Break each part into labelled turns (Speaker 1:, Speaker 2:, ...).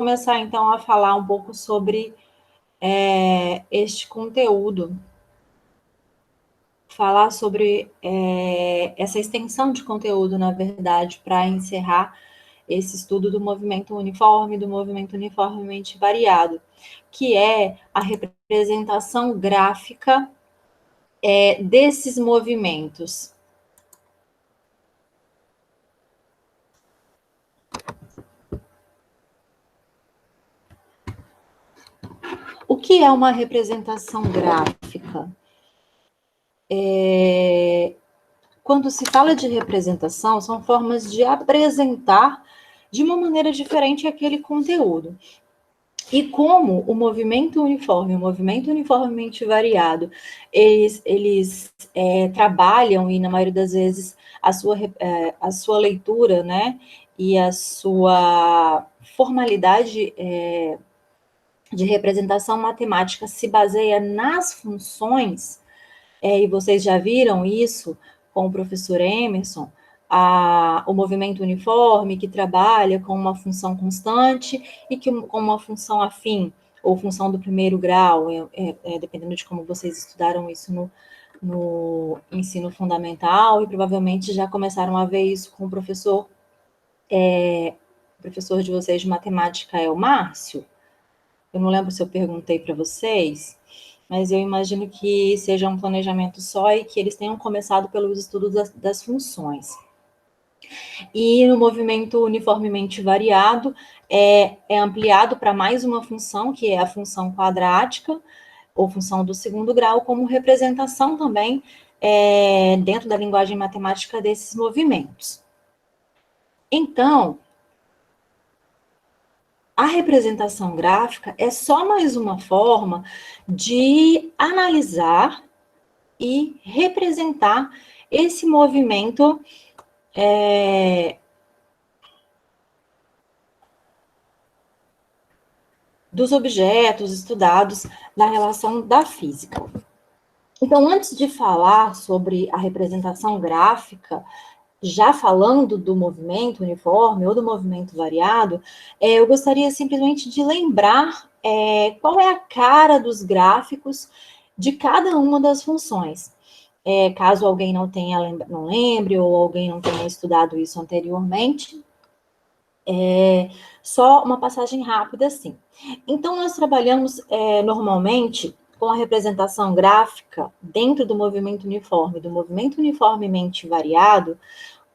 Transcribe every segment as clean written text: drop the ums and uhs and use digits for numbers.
Speaker 1: começar, então, a falar um pouco sobre este conteúdo. Falar sobre essa extensão de conteúdo, na verdade, para encerrar esse estudo do movimento uniforme, do movimento uniformemente variado, que é a representação gráfica desses movimentos. O que é uma representação gráfica? Quando se fala de representação, são formas de apresentar de uma maneira diferente aquele conteúdo. E como o movimento uniforme, o movimento uniformemente variado, eles trabalham, e na maioria das vezes a sua leitura, né, e a sua formalidade de representação matemática se baseia nas funções, e vocês já viram isso com o professor Emerson, o movimento uniforme, que trabalha com uma função constante e com uma função afim, ou função do primeiro grau, dependendo de como vocês estudaram isso no ensino fundamental, e provavelmente já começaram a ver isso com o professor de vocês de matemática é o Márcio. Eu não lembro se eu perguntei para vocês, mas eu imagino que seja um planejamento só e que eles tenham começado pelos estudos das funções. E no movimento uniformemente variado, é ampliado para mais uma função, que é a função quadrática, ou função do segundo grau, como representação também dentro da linguagem matemática desses movimentos. Então, a representação gráfica é só mais uma forma de analisar e representar esse movimento dos objetos estudados na relação da física. Então, antes de falar sobre a representação gráfica, já falando do movimento uniforme ou do movimento variado, eu gostaria simplesmente de lembrar qual é a cara dos gráficos de cada uma das funções. Caso alguém não lembre ou alguém não tenha estudado isso anteriormente, só uma passagem rápida, assim. Então, nós trabalhamos normalmente com a representação gráfica dentro do movimento uniformemente variado,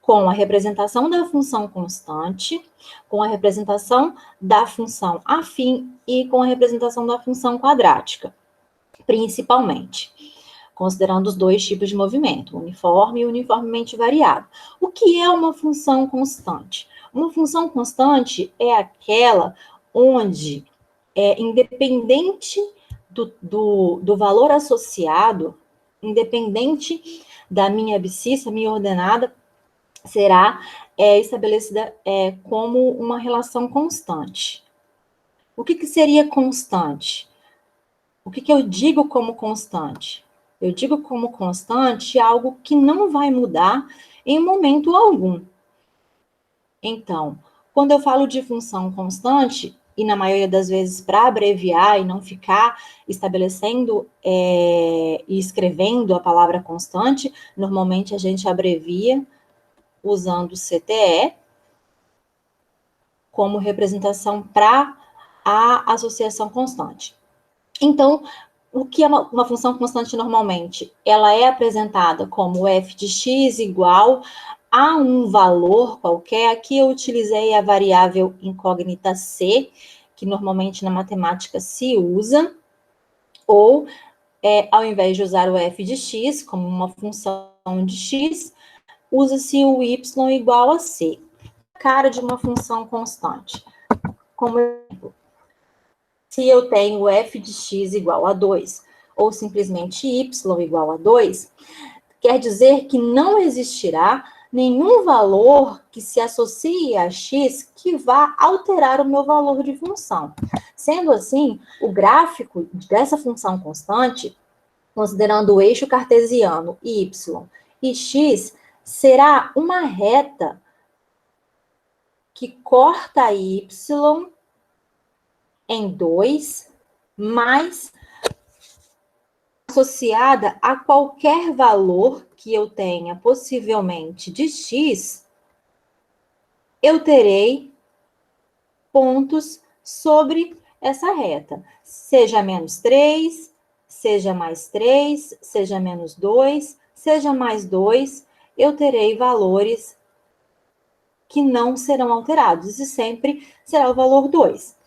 Speaker 1: com a representação da função constante, com a representação da função afim e com a representação da função quadrática, principalmente, considerando os dois tipos de movimento, uniforme e uniformemente variado. O que é uma função constante? Uma função constante é aquela onde, independente do valor associado, independente da minha abscissa, minha ordenada, será estabelecida como uma relação constante. O que seria constante? O que eu digo como constante? Eu digo como constante algo que não vai mudar em momento algum. Então, quando eu falo de função constante, e na maioria das vezes para abreviar e não ficar estabelecendo e escrevendo a palavra constante, normalmente a gente abrevia usando CTE como representação para a associação constante. Então, o que é uma função constante normalmente? Ela é apresentada como f de x igual a um valor qualquer. Aqui eu utilizei a variável incógnita c, que normalmente na matemática se usa, ou ao invés de usar o f de x como uma função de x, usa-se o y igual a c, cara de uma função constante. Como exemplo, se eu tenho f de x igual a 2, ou simplesmente y igual a 2, quer dizer que não existirá nenhum valor que se associe a x que vá alterar o meu valor de função. Sendo assim, o gráfico dessa função constante, considerando o eixo cartesiano y e x, será uma reta que corta y em 2, mais associada a qualquer valor que eu tenha possivelmente de x, eu terei pontos sobre essa reta. Seja menos 3, seja mais 3, seja menos 2, seja mais 2, eu terei valores que não serão alterados, e sempre será o valor 2.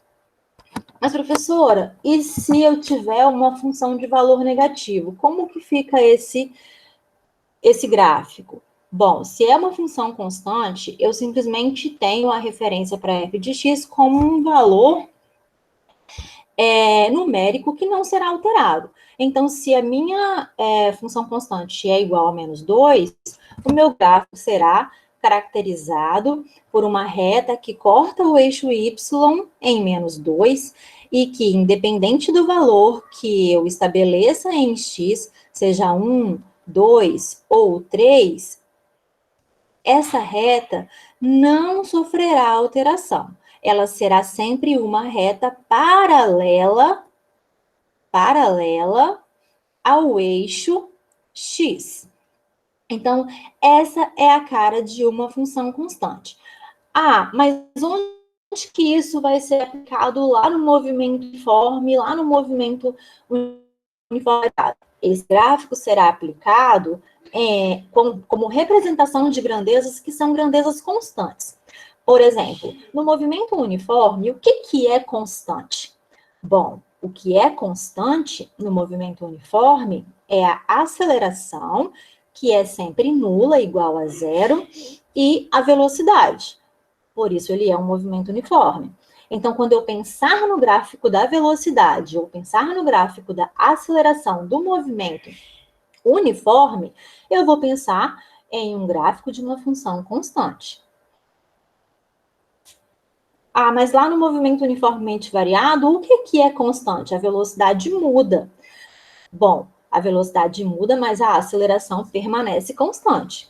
Speaker 1: Mas, professora, e se eu tiver uma função de valor negativo? Como que fica esse gráfico? Bom, se é uma função constante, eu simplesmente tenho a referência para f de x como um valor numérico que não será alterado. Então, se a minha função constante é igual a menos 2, o meu gráfico será caracterizado por uma reta que corta o eixo y em menos 2 e que, independente do valor que eu estabeleça em x, seja 1, 2 ou 3, essa reta não sofrerá alteração. Ela será sempre uma reta paralela ao eixo x. Então, essa é a cara de uma função constante. Ah, mas onde que isso vai ser aplicado lá no movimento uniforme, lá no movimento uniformizado? Esse gráfico será aplicado como representação de grandezas que são grandezas constantes. Por exemplo, no movimento uniforme, o que é constante? Bom, o que é constante no movimento uniforme é a aceleração, que é sempre nula, igual a zero, e a velocidade. Por isso, ele é um movimento uniforme. Então, quando eu pensar no gráfico da velocidade ou pensar no gráfico da aceleração do movimento uniforme, eu vou pensar em um gráfico de uma função constante. Ah, mas lá no movimento uniformemente variado, o que é constante? A velocidade muda. Bom, a velocidade muda, mas a aceleração permanece constante,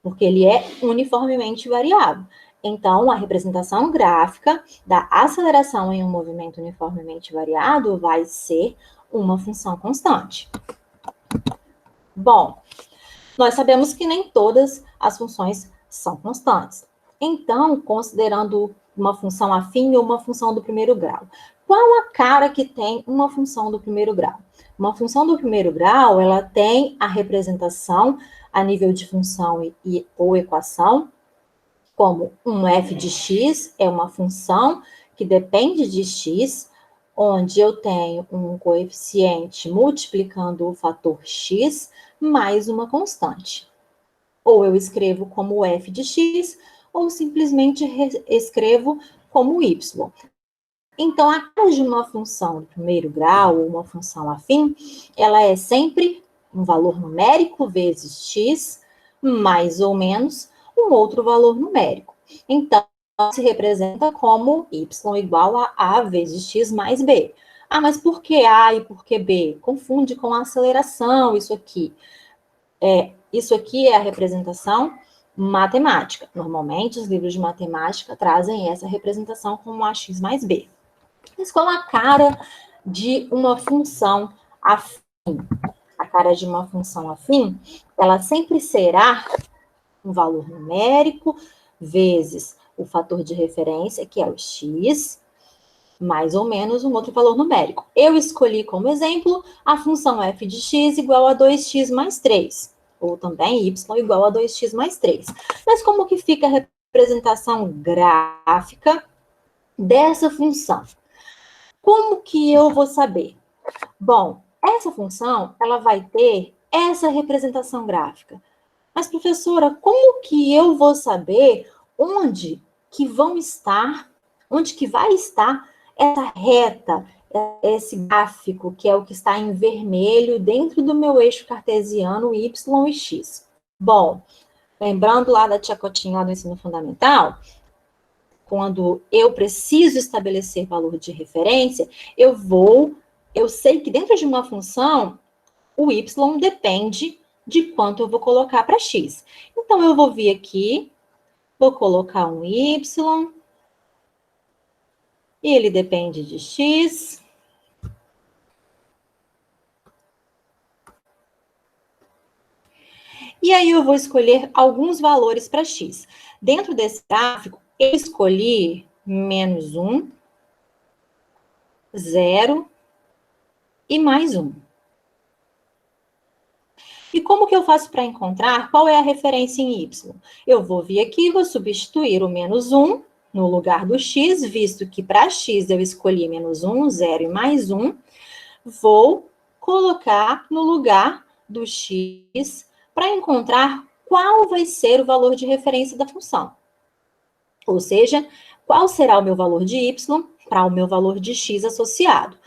Speaker 1: porque ele é uniformemente variável. Então, a representação gráfica da aceleração em um movimento uniformemente variado vai ser uma função constante. Bom, nós sabemos que nem todas as funções são constantes. Então, considerando uma função afim ou uma função do primeiro grau, qual a cara que tem uma função do primeiro grau? Uma função do primeiro grau, ela tem a representação a nível de função ou equação, como um f de x é uma função que depende de x, onde eu tenho um coeficiente multiplicando o fator x mais uma constante. Ou eu escrevo como f de x, ou simplesmente escrevo como y. Então, a cara de uma função do primeiro grau, ou uma função afim, ela é sempre um valor numérico vezes x, mais ou menos um outro valor numérico. Então, se representa como y igual a a vezes x mais b. Ah, mas por que a e por que b? Confunde com a aceleração isso aqui. Isso aqui é a representação matemática. Normalmente, os livros de matemática trazem essa representação como ax mais b. Mas qual a cara de uma função afim? A cara de uma função afim, ela sempre será um valor numérico vezes o fator de referência, que é o x, mais ou menos um outro valor numérico. Eu escolhi como exemplo a função f de x igual a 2x mais 3, ou também y igual a 2x mais 3. Mas como que fica a representação gráfica dessa função? Como que eu vou saber? Bom, essa função, ela vai ter essa representação gráfica. Mas, professora, como que eu vou saber onde que vai estar essa reta, esse gráfico, que é o que está em vermelho dentro do meu eixo cartesiano y e x? Bom, lembrando lá da tia Cotinha lá do ensino fundamental, quando eu preciso estabelecer valor de referência, eu sei que dentro de uma função, o y depende de quanto eu vou colocar para x. Então, eu vou vir aqui, vou colocar um y e ele depende de x. E aí eu vou escolher alguns valores para x. Dentro desse gráfico, eu escolhi menos 1, 0 e mais 1. E como que eu faço para encontrar qual é a referência em y? Eu vou vir aqui e vou substituir o menos 1 no lugar do x, visto que para x eu escolhi menos 1, 0 e mais 1. Vou colocar no lugar do x para encontrar qual vai ser o valor de referência da função. Ou seja, qual será o meu valor de y para o meu valor de x associado.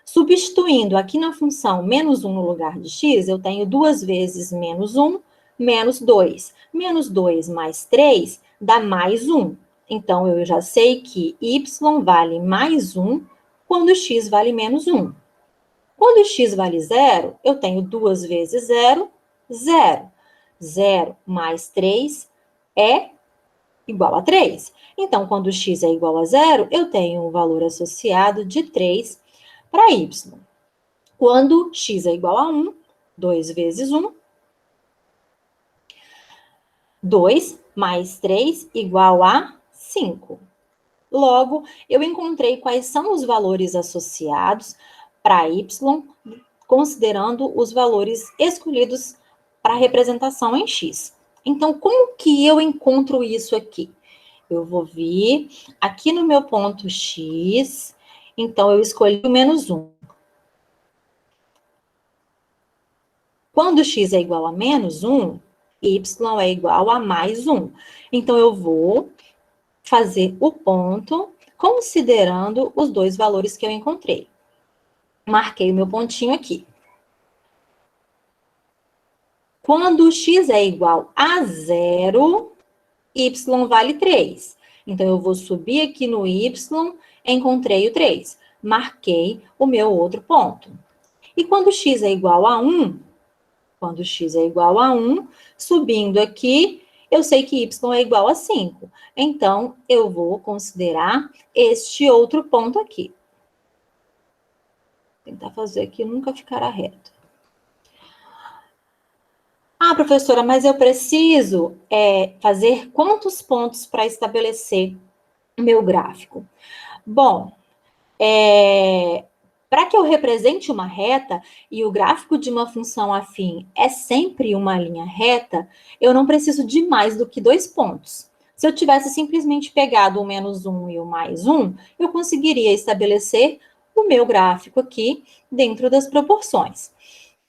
Speaker 1: Substituindo aqui na função menos 1 no lugar de x, eu tenho 2 vezes menos 1, menos 2. Menos 2 mais 3 dá mais 1. Então, eu já sei que y vale mais 1 quando x vale menos 1. Quando x vale 0, eu tenho 2 vezes 0, 0. 0 mais 3 é igual a 3. Então, quando x é igual a 0, eu tenho um valor associado de 3 para y. Quando x é igual a 1, 2 vezes 1, 2 mais 3 igual a 5. Logo, eu encontrei quais são os valores associados para y, considerando os valores escolhidos para representação em x. Então, como que eu encontro isso aqui? Eu vou vir aqui no meu ponto x, então eu escolhi o menos 1. Quando x é igual a menos 1, y é igual a mais 1. Então, eu vou fazer o ponto considerando os dois valores que eu encontrei. Marquei o meu pontinho aqui. Quando x é igual a 0, y vale 3. Então, eu vou subir aqui no y, encontrei o 3. Marquei o meu outro ponto. E quando x é igual a 1, subindo aqui, eu sei que y é igual a 5. Então, eu vou considerar este outro ponto aqui. Vou tentar fazer aqui, nunca ficará reto. Ah, professora, mas eu preciso fazer quantos pontos para estabelecer meu gráfico? Bom, para que eu represente uma reta, e o gráfico de uma função afim é sempre uma linha reta, eu não preciso de mais do que 2 pontos. Se eu tivesse simplesmente pegado o menos 1 e o mais 1, eu conseguiria estabelecer o meu gráfico aqui dentro das proporções.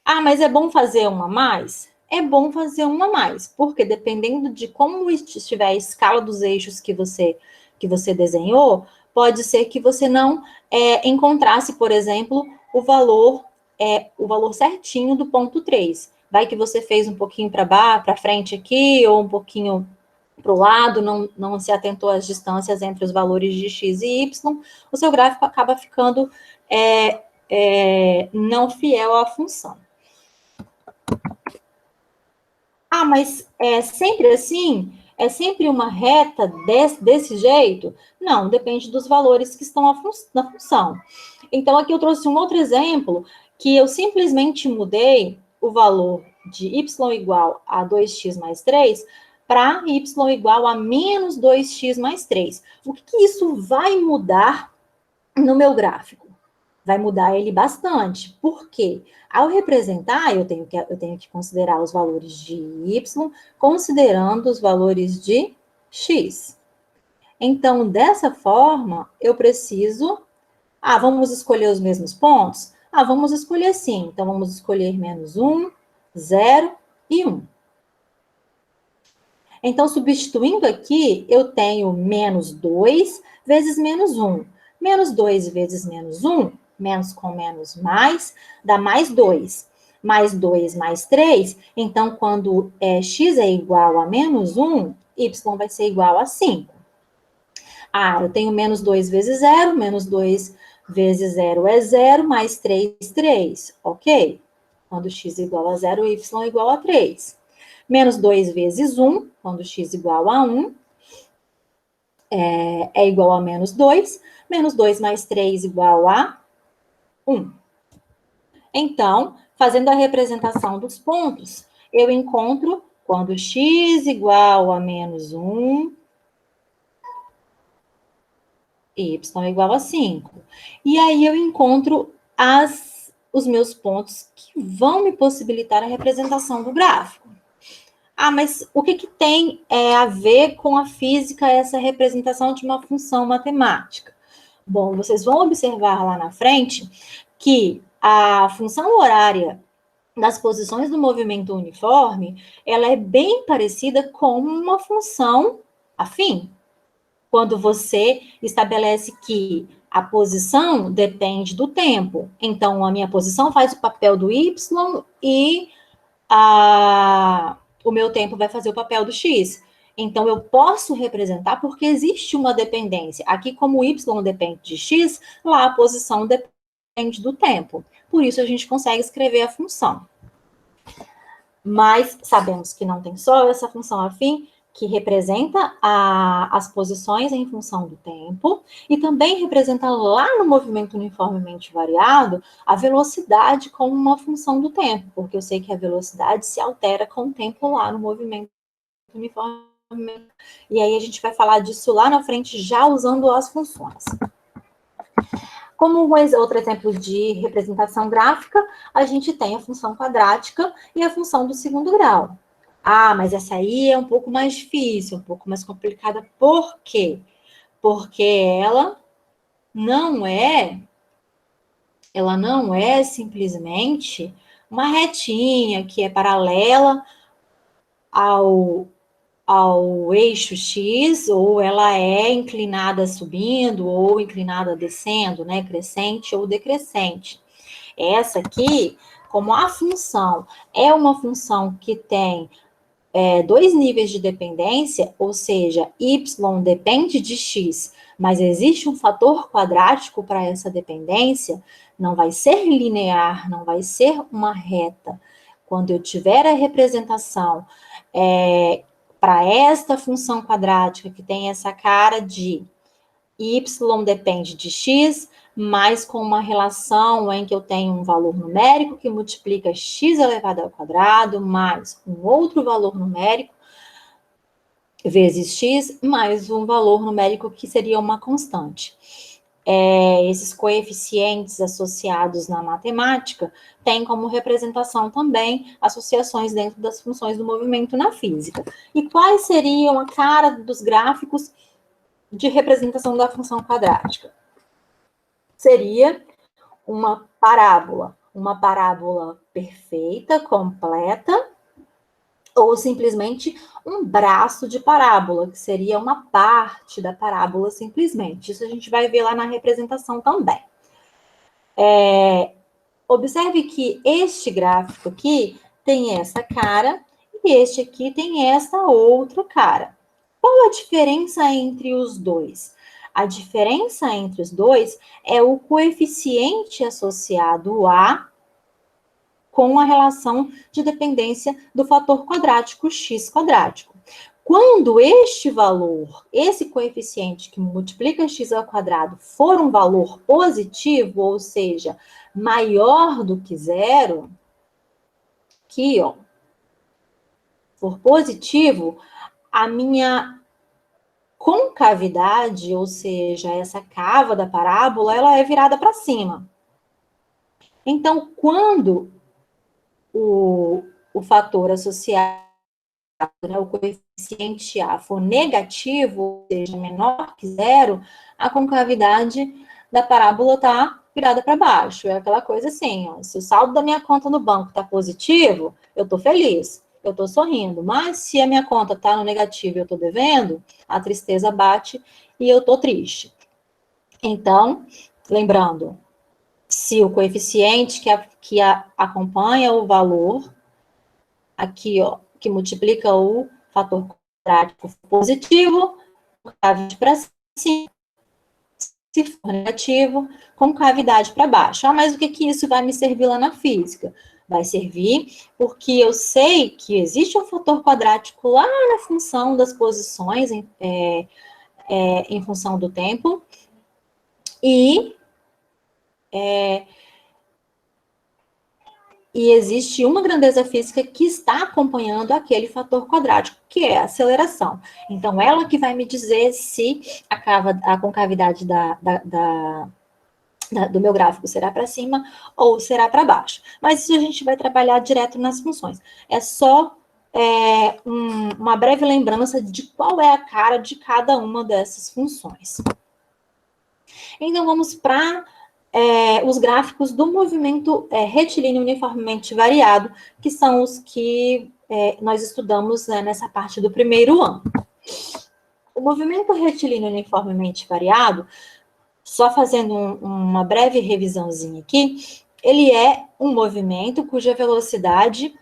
Speaker 1: Ah, mas é bom fazer uma a mais? É bom fazer uma a mais, porque dependendo de como estiver a escala dos eixos que você desenhou, pode ser que você não encontrasse, por exemplo, o valor certinho do ponto 3. Vai que você fez um pouquinho para frente aqui, ou um pouquinho para o lado, não se atentou às distâncias entre os valores de x e y, o seu gráfico acaba ficando não fiel à função. Ah, mas é sempre assim? É sempre uma reta desse jeito? Não, depende dos valores que estão na função. Então, aqui eu trouxe um outro exemplo, que eu simplesmente mudei o valor de y igual a 2x mais 3 para y igual a menos 2x mais 3. O que isso vai mudar no meu gráfico? Vai mudar ele bastante. Por quê? Ao representar, eu tenho que considerar os valores de y, considerando os valores de x. Então, dessa forma, eu preciso... Ah, vamos escolher os mesmos pontos? Ah, vamos escolher sim. Então, vamos escolher menos 1, 0 e 1. Então, substituindo aqui, eu tenho menos 2 vezes menos 1. Menos 2 vezes menos 1, menos com menos mais, dá mais 2. Mais 2 mais 3, então, quando x é igual a menos 1, y vai ser igual a 5. Ah, eu tenho menos 2 vezes 0, menos 2 vezes 0 é 0, mais 3, 3. Ok? Quando x é igual a 0, y é igual a 3. Menos 2 vezes 1, quando x igual a 1, é igual a menos 2. menos 2 mais 3 igual a 1. Então, fazendo a representação dos pontos, eu encontro quando x igual a menos 1, y igual a 5. E aí eu encontro os meus pontos que vão me possibilitar a representação do gráfico. Ah, mas o que tem a ver com a física essa representação de uma função matemática? Bom, vocês vão observar lá na frente que a função horária das posições do movimento uniforme, ela é bem parecida com uma função afim. Quando você estabelece que a posição depende do tempo. Então, a minha posição faz o papel do y e o meu tempo vai fazer o papel do x. Então, eu posso representar porque existe uma dependência. Aqui, como o y depende de x, lá a posição depende do tempo. Por isso, a gente consegue escrever a função. Mas sabemos que não tem só essa função afim, que representa as posições em função do tempo, e também representa lá no movimento uniformemente variado a velocidade como uma função do tempo, porque eu sei que a velocidade se altera com o tempo lá no movimento uniformemente. E aí a gente vai falar disso lá na frente, já usando as funções. Como outro exemplo de representação gráfica, a gente tem a função quadrática e a função do segundo grau. Ah, mas essa aí é um pouco mais difícil, um pouco mais complicada. Por quê? Porque ela não é simplesmente uma retinha que é paralela ao eixo X, ou ela é inclinada subindo, ou inclinada descendo, né? Crescente ou decrescente. Essa aqui, como a função é uma função que tem dois níveis de dependência, ou seja, y depende de x, mas existe um fator quadrático para essa dependência, não vai ser linear, não vai ser uma reta. Quando eu tiver a representação para esta função quadrática, que tem essa cara de y depende de x, mas com uma relação em que eu tenho um valor numérico que multiplica x elevado ao quadrado, mais um outro valor numérico, vezes x, mais um valor numérico que seria uma constante. Esses coeficientes associados na matemática têm como representação também associações dentro das funções do movimento na física. E quais seriam a cara dos gráficos de representação da função quadrática? Seria uma parábola perfeita, completa, ou simplesmente um braço de parábola, que seria uma parte da parábola simplesmente. Isso a gente vai ver lá na representação também. Observe que este gráfico aqui tem essa cara e este aqui tem essa outra cara. Qual a diferença entre os dois? A diferença entre os dois é o coeficiente associado a com a relação de dependência do fator quadrático x quadrático. Quando este valor, esse coeficiente que multiplica x ao quadrado, for um valor positivo, ou seja, maior do que zero, aqui, ó, for positivo, a minha concavidade, ou seja, essa cava da parábola, ela é virada para cima. Então, quando o fator associado, né, o coeficiente A for negativo, ou seja, menor que zero, a concavidade da parábola está virada para baixo. É aquela coisa assim, ó, se o saldo da minha conta no banco está positivo, eu estou feliz, eu estou sorrindo. Mas se a minha conta está no negativo e eu estou devendo, a tristeza bate e eu estou triste. Então, lembrando, se o coeficiente que acompanha o valor, aqui, ó, que multiplica o fator quadrático positivo, concavidade para cima, se for negativo, concavidade para baixo. Ah, mas o que isso vai me servir lá na física? Vai servir porque eu sei que existe um fator quadrático lá na função das posições em função do tempo, E existe uma grandeza física que está acompanhando aquele fator quadrático, que é a aceleração. Então, ela que vai me dizer se a concavidade do meu gráfico será para cima ou será para baixo. Mas isso a gente vai trabalhar direto nas funções. É só uma breve lembrança de qual é a cara de cada uma dessas funções. Então, vamos para os gráficos do movimento retilíneo uniformemente variado, que são os que nós estudamos nessa parte do primeiro ano. O movimento retilíneo uniformemente variado, só fazendo uma breve revisãozinha aqui, ele é um movimento cuja velocidade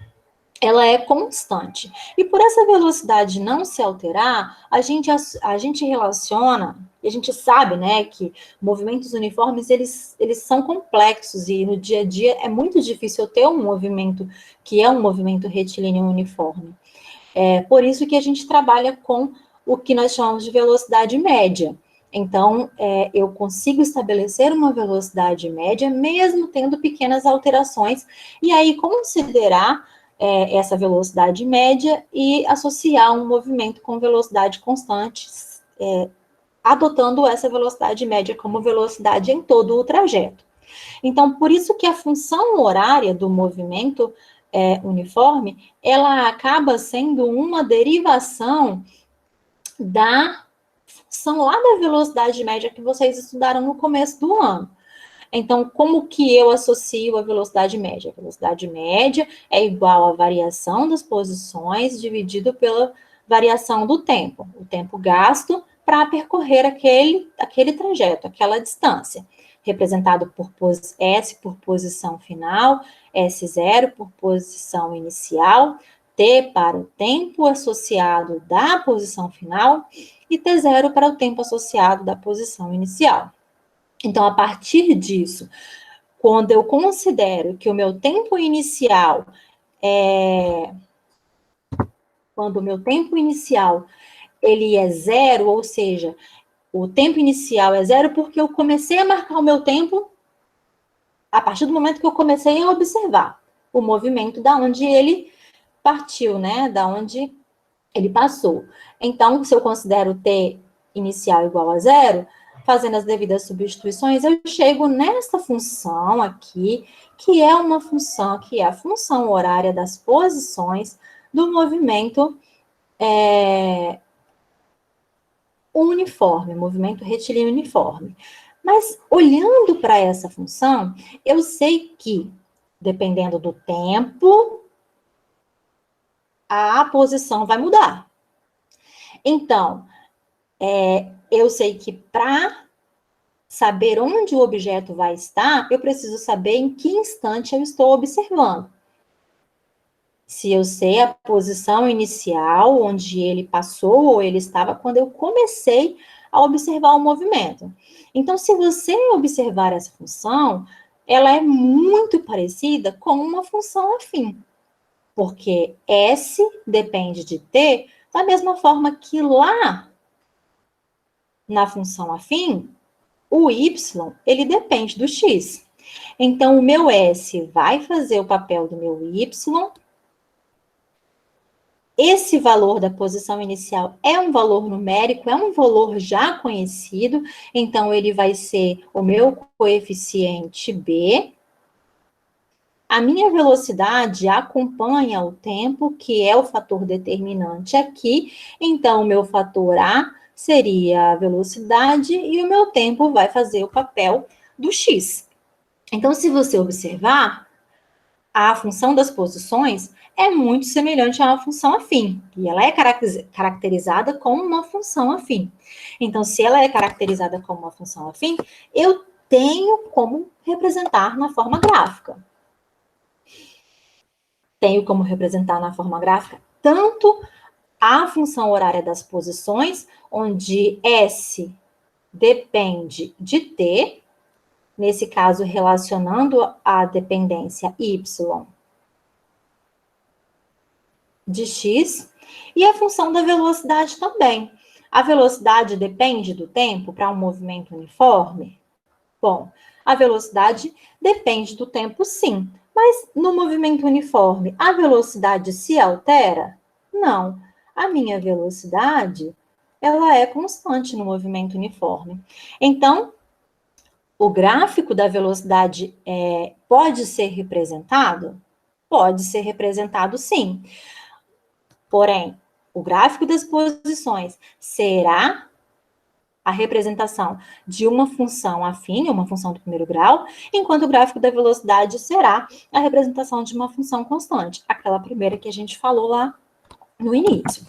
Speaker 1: ela é constante. E por essa velocidade não se alterar, a gente relaciona, e a gente sabe, né, que movimentos uniformes, eles são complexos, e no dia a dia é muito difícil ter um movimento que é um movimento retilíneo uniforme. É por isso que a gente trabalha com o que nós chamamos de velocidade média. Então, eu consigo estabelecer uma velocidade média, mesmo tendo pequenas alterações, e aí considerar essa velocidade média e associar um movimento com velocidade constante, adotando essa velocidade média como velocidade em todo o trajeto. Então, por isso que a função horária do movimento uniforme, ela acaba sendo uma derivação da função lá da velocidade média que vocês estudaram no começo do ano. Então, como que eu associo a velocidade média? A velocidade média é igual à variação das posições dividido pela variação do tempo. O tempo gasto para percorrer aquele trajeto, aquela distância. Representado por S por posição final, S0 por posição inicial, T para o tempo associado da posição final e T0 para o tempo associado da posição inicial. Então, a partir disso, quando eu considero que o meu tempo inicial ele é zero, ou seja, o tempo inicial é zero porque eu comecei a marcar o meu tempo a partir do momento que eu comecei a observar o movimento da onde ele partiu, né? Da onde ele passou. Então, se eu considero T inicial igual a zero, fazendo as devidas substituições, eu chego nessa função aqui, que é uma função, que é a função horária das posições do movimento uniforme, movimento retilíneo uniforme. Mas, olhando para essa função, eu sei que, dependendo do tempo, a posição vai mudar. Então, eu sei que para saber onde o objeto vai estar, eu preciso saber em que instante eu estou observando. Se eu sei a posição inicial, onde ele passou ou ele estava, quando eu comecei a observar o movimento. Então, se você observar essa função, ela é muito parecida com uma função afim. Porque S depende de T, da mesma forma que lá na função afim, o Y, ele depende do X. Então, o meu S vai fazer o papel do meu Y. Esse valor da posição inicial é um valor numérico, é um valor já conhecido. Então, ele vai ser o meu coeficiente B. A minha velocidade acompanha o tempo, que é o fator determinante aqui. Então, o meu fator A seria a velocidade e o meu tempo vai fazer o papel do X. Então, se você observar, a função das posições é muito semelhante a uma função afim, e ela é caracterizada como uma função afim. Então, se ela é caracterizada como uma função afim, eu tenho como representar na forma gráfica. Tenho como representar na forma gráfica tanto a função horária das posições, onde S depende de T, nesse caso, relacionando a dependência Y de X, e a função da velocidade também. A velocidade depende do tempo para um movimento uniforme? Bom, a velocidade depende do tempo, sim. Mas no movimento uniforme, a velocidade se altera? Não. A minha velocidade, ela é constante no movimento uniforme. Então, o gráfico da velocidade pode ser representado? Pode ser representado, sim. Porém, o gráfico das posições será a representação de uma função afim, uma função do primeiro grau, enquanto o gráfico da velocidade será a representação de uma função constante, aquela primeira que a gente falou lá no início.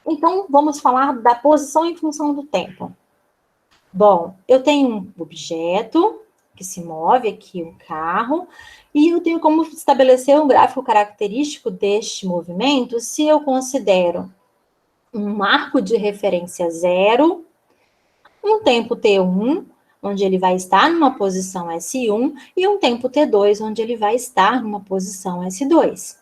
Speaker 1: Então, vamos falar da posição em função do tempo. Bom, eu tenho um objeto que se move aqui, um carro, e eu tenho como estabelecer um gráfico característico deste movimento se eu considero um marco de referência zero, um tempo t1, onde ele vai estar numa posição S1, e um tempo t2, onde ele vai estar numa posição S2.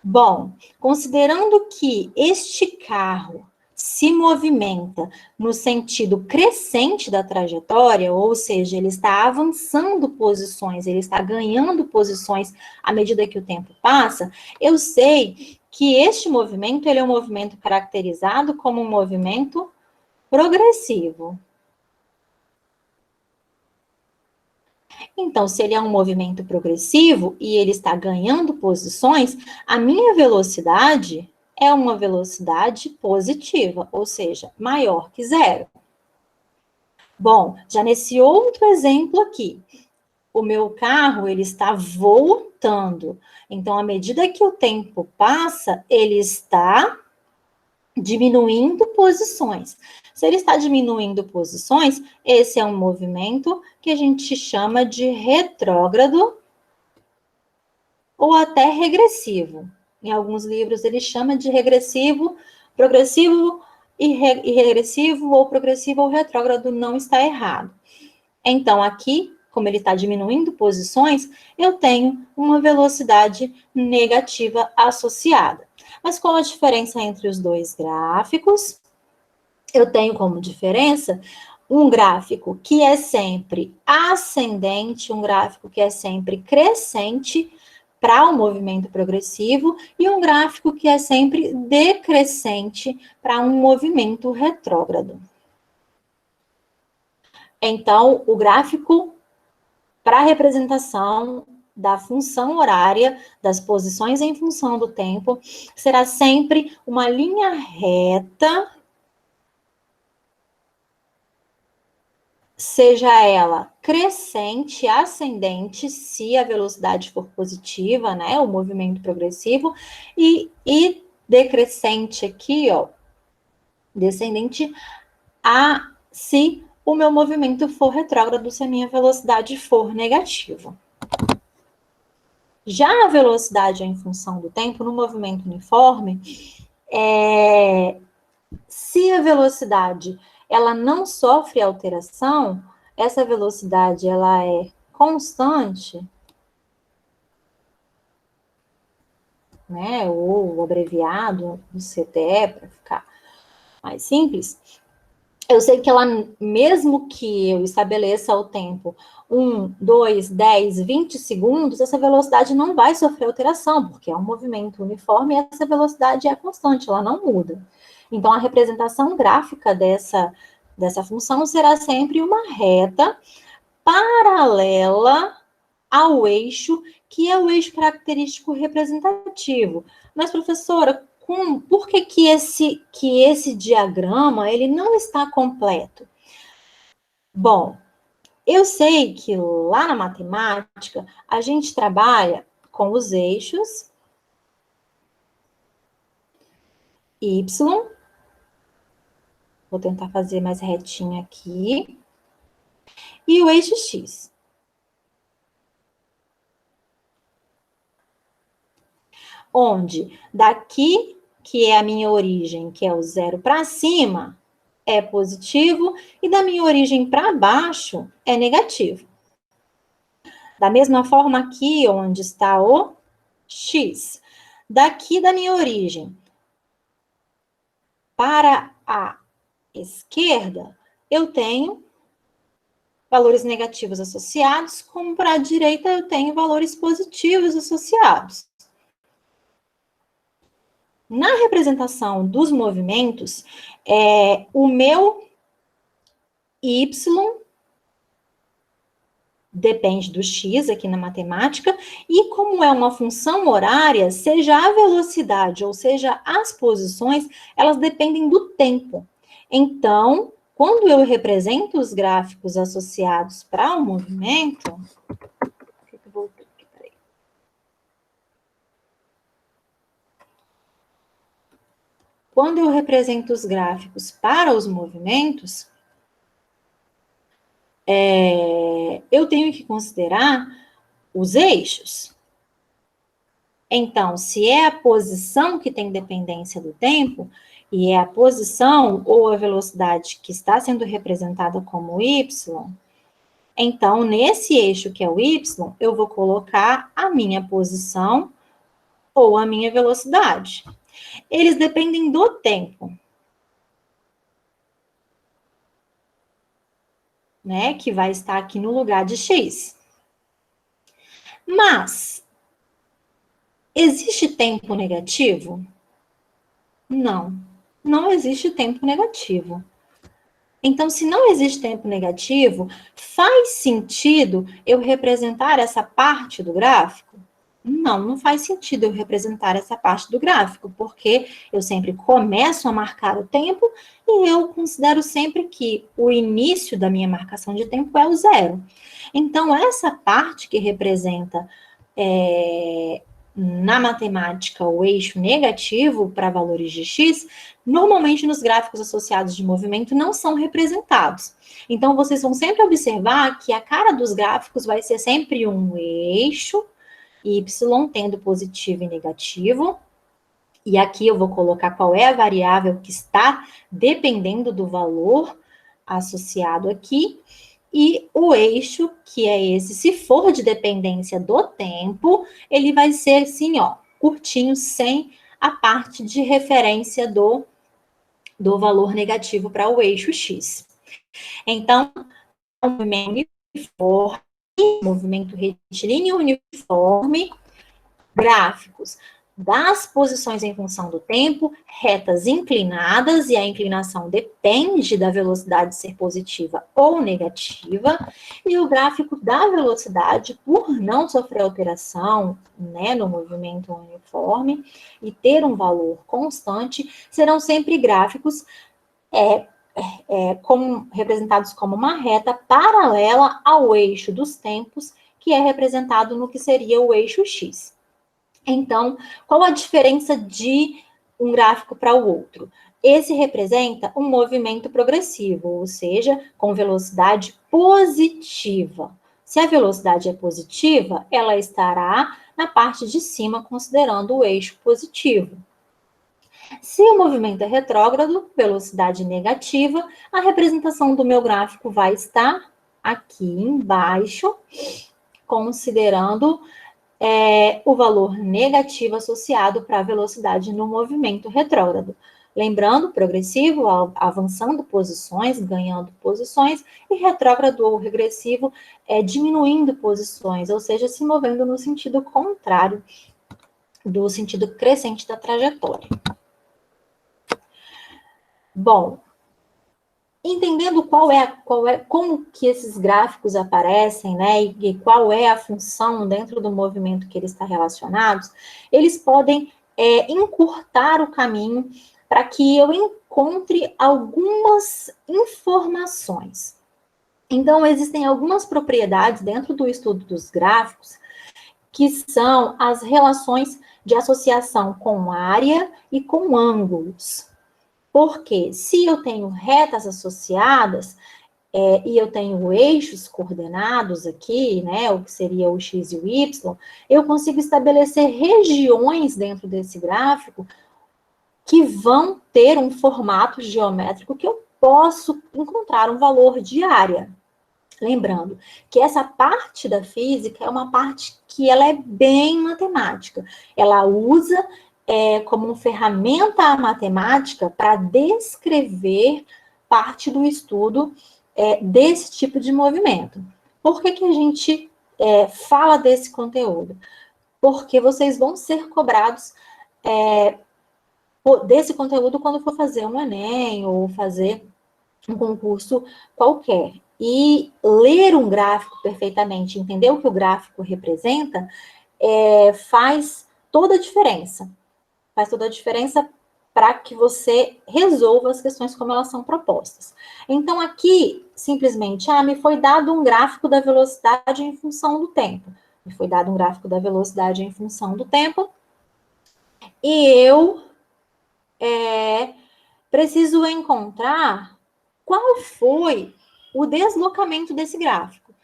Speaker 1: Bom, considerando que este carro se movimenta no sentido crescente da trajetória, ou seja, ele está avançando posições, ele está ganhando posições à medida que o tempo passa, eu sei que este movimento ele é um movimento caracterizado como um movimento progressivo. Então, se ele é um movimento progressivo e ele está ganhando posições, a minha velocidade é uma velocidade positiva, ou seja, maior que zero. Bom, já nesse outro exemplo aqui, o meu carro ele está voltando. Então, à medida que o tempo passa, ele está diminuindo posições. Se ele está diminuindo posições, esse é um movimento que a gente chama de retrógrado ou até regressivo. Em alguns livros ele chama de regressivo, progressivo e regressivo, ou progressivo ou retrógrado, não está errado. Então, aqui, como ele está diminuindo posições, eu tenho uma velocidade negativa associada. Mas qual a diferença entre os dois gráficos? Eu tenho como diferença um gráfico que é sempre ascendente, um gráfico que é sempre crescente para o movimento progressivo e um gráfico que é sempre decrescente para um movimento retrógrado. Então, o gráfico para a representação da função horária, das posições em função do tempo, será sempre uma linha reta, seja ela crescente, ascendente, se a velocidade for positiva, né, o movimento progressivo, e decrescente aqui, ó, descendente, se o meu movimento for retrógrado, se a minha velocidade for negativa. Já a velocidade em função do tempo, no movimento uniforme, se a velocidade ela não sofre alteração, essa velocidade ela é constante, né, ou abreviado, no CTE, para ficar mais simples, eu sei que ela, mesmo que eu estabeleça o tempo 1, 2, 10, 20 segundos, essa velocidade não vai sofrer alteração, porque é um movimento uniforme e essa velocidade é constante, ela não muda. Então, a representação gráfica dessa função será sempre uma reta paralela ao eixo, que é o eixo característico representativo. Mas, professora, por que esse diagrama ele não está completo? Bom, eu sei que lá na matemática a gente trabalha com os eixos y, vou tentar fazer mais retinho aqui, e o eixo x. Onde daqui, que é a minha origem, que é o zero para cima, é positivo, e da minha origem para baixo é negativo. Da mesma forma aqui, onde está o x. Daqui da minha origem para a esquerda, eu tenho valores negativos associados, como para a direita eu tenho valores positivos associados. Na representação dos movimentos, o meu y depende do x aqui na matemática, e como é uma função horária, seja a velocidade ou seja as posições, elas dependem do tempo. Então, quando eu represento os gráficos associados para o movimento, quando eu represento os gráficos para os movimentos, eu tenho que considerar os eixos. Então, se é a posição que tem dependência do tempo, e é a posição ou a velocidade que está sendo representada como y, então, nesse eixo que é o y, eu vou colocar a minha posição ou a minha velocidade. Eles dependem do tempo, né, que vai estar aqui no lugar de x. Mas, existe tempo negativo? Não, não existe tempo negativo. Então, se não existe tempo negativo, faz sentido eu representar essa parte do gráfico? Não, não faz sentido eu representar essa parte do gráfico, porque eu sempre começo a marcar o tempo e eu considero sempre que o início da minha marcação de tempo é o zero. Então, essa parte que representa na matemática o eixo negativo para valores de x, normalmente nos gráficos associados de movimento não são representados. Então, vocês vão sempre observar que a cara dos gráficos vai ser sempre um eixo, y tendo positivo e negativo, e aqui eu vou colocar qual é a variável que está dependendo do valor associado aqui, e o eixo, que é esse, se for de dependência do tempo, ele vai ser assim, ó, curtinho, sem a parte de referência do valor negativo para o eixo x. Então, o movimento uniforme, movimento retilíneo uniforme, gráficos das posições em função do tempo, retas inclinadas, e a inclinação depende da velocidade ser positiva ou negativa, e o gráfico da velocidade, por não sofrer alteração, né, no movimento uniforme, e ter um valor constante, serão sempre gráficos representados como uma reta paralela ao eixo dos tempos, que é representado no que seria o eixo x. Então, qual a diferença de um gráfico para o outro? Esse representa um movimento progressivo, ou seja, com velocidade positiva. Se a velocidade é positiva, ela estará na parte de cima, considerando o eixo positivo. Se o movimento é retrógrado, velocidade negativa, a representação do meu gráfico vai estar aqui embaixo, considerando o valor negativo associado para a velocidade no movimento retrógrado. Lembrando, progressivo, avançando posições, ganhando posições, e retrógrado ou regressivo, diminuindo posições, ou seja, se movendo no sentido contrário do sentido crescente da trajetória. Bom, entendendo como que esses gráficos aparecem, né, e qual é a função dentro do movimento que eles estão relacionados, eles podem encurtar o caminho para que eu encontre algumas informações. Então, existem algumas propriedades dentro do estudo dos gráficos que são as relações de associação com área e com ângulos. Porque se eu tenho retas associadas e eu tenho eixos coordenados aqui, né, o que seria o x e o y, eu consigo estabelecer regiões dentro desse gráfico que vão ter um formato geométrico que eu posso encontrar um valor de área. Lembrando que essa parte da física é uma parte que ela é bem matemática. Ela usa como uma ferramenta matemática para descrever parte do estudo desse tipo de movimento. Por que a gente fala desse conteúdo? Porque vocês vão ser cobrados desse conteúdo quando for fazer um Enem ou fazer um concurso qualquer. E ler um gráfico perfeitamente, entender o que o gráfico representa, faz toda a diferença. Faz toda a diferença para que você resolva as questões como elas são propostas. Então, aqui, simplesmente, me foi dado um gráfico da velocidade em função do tempo. Me foi dado um gráfico da velocidade em função do tempo. E eu preciso encontrar qual foi o deslocamento desse gráfico.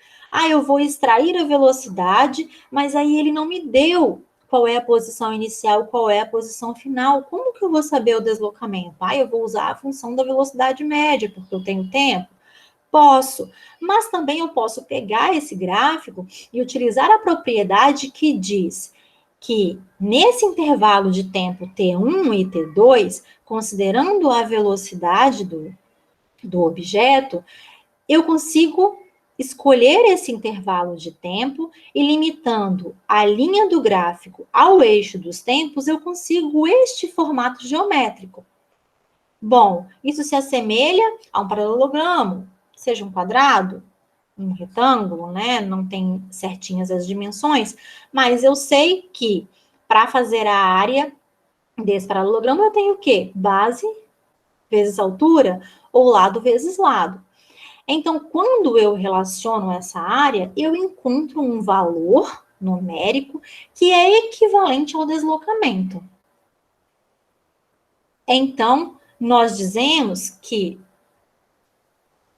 Speaker 1: Eu vou extrair a velocidade, mas aí ele não me deu qual é a posição inicial, qual é a posição final. Como que eu vou saber o deslocamento? Eu vou usar a função da velocidade média, porque eu tenho tempo? Posso, mas também eu posso pegar esse gráfico e utilizar a propriedade que diz que nesse intervalo de tempo T1 e T2, considerando a velocidade do objeto, eu consigo escolher esse intervalo de tempo e limitando a linha do gráfico ao eixo dos tempos, eu consigo este formato geométrico. Bom, isso se assemelha a um paralelogramo, seja um quadrado, um retângulo, né? Não tem certinhas as dimensões, mas eu sei que para fazer a área desse paralelogramo eu tenho o quê? Base vezes altura ou lado vezes lado. Então, quando eu relaciono essa área, eu encontro um valor numérico que é equivalente ao deslocamento. Então, nós dizemos que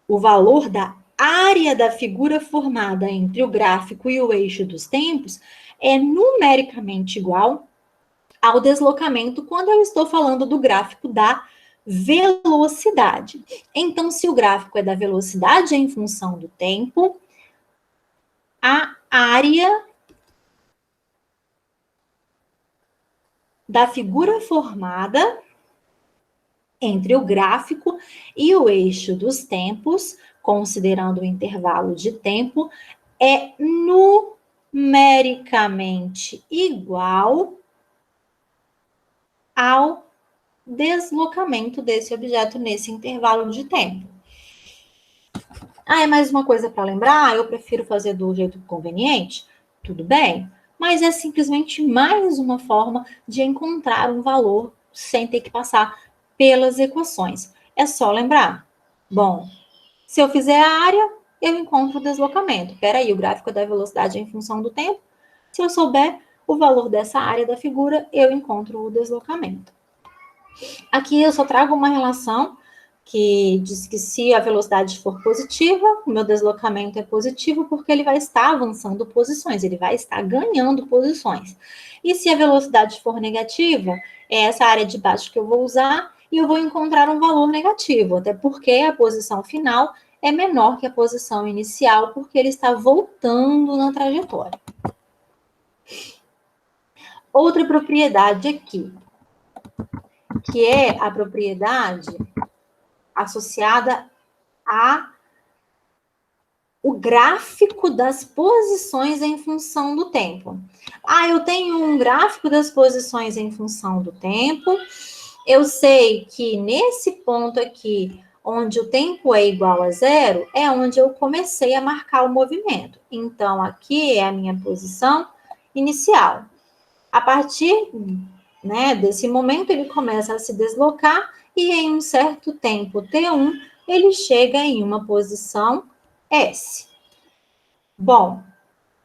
Speaker 1: o valor da área da figura formada entre o gráfico e o eixo dos tempos é numericamente igual ao deslocamento quando eu estou falando do gráfico da velocidade. Então, se o gráfico é da velocidade em função do tempo, a área da figura formada entre o gráfico e o eixo dos tempos, considerando o intervalo de tempo, é numericamente igual ao deslocamento desse objeto nesse intervalo de tempo. É mais uma coisa para lembrar? Eu prefiro fazer do jeito conveniente? Tudo bem, mas é simplesmente mais uma forma de encontrar um valor sem ter que passar pelas equações. É só lembrar. Bom, se eu fizer a área, eu encontro o deslocamento. Espera aí, o gráfico da velocidade é em função do tempo. Se eu souber o valor dessa área da figura, eu encontro o deslocamento. Aqui eu só trago uma relação que diz que se a velocidade for positiva, o meu deslocamento é positivo porque ele vai estar avançando posições, ele vai estar ganhando posições. E se a velocidade for negativa, é essa área de baixo que eu vou usar e eu vou encontrar um valor negativo, até porque a posição final é menor que a posição inicial, porque ele está voltando na trajetória. Outra propriedade aqui, que é a propriedade associada o gráfico das posições em função do tempo. Eu tenho um gráfico das posições em função do tempo. Eu sei que nesse ponto aqui, onde o tempo é igual a zero, é onde eu comecei a marcar o movimento. Então, aqui é a minha posição inicial. A partir, desse momento, ele começa a se deslocar e em um certo tempo T1, ele chega em uma posição S. Bom,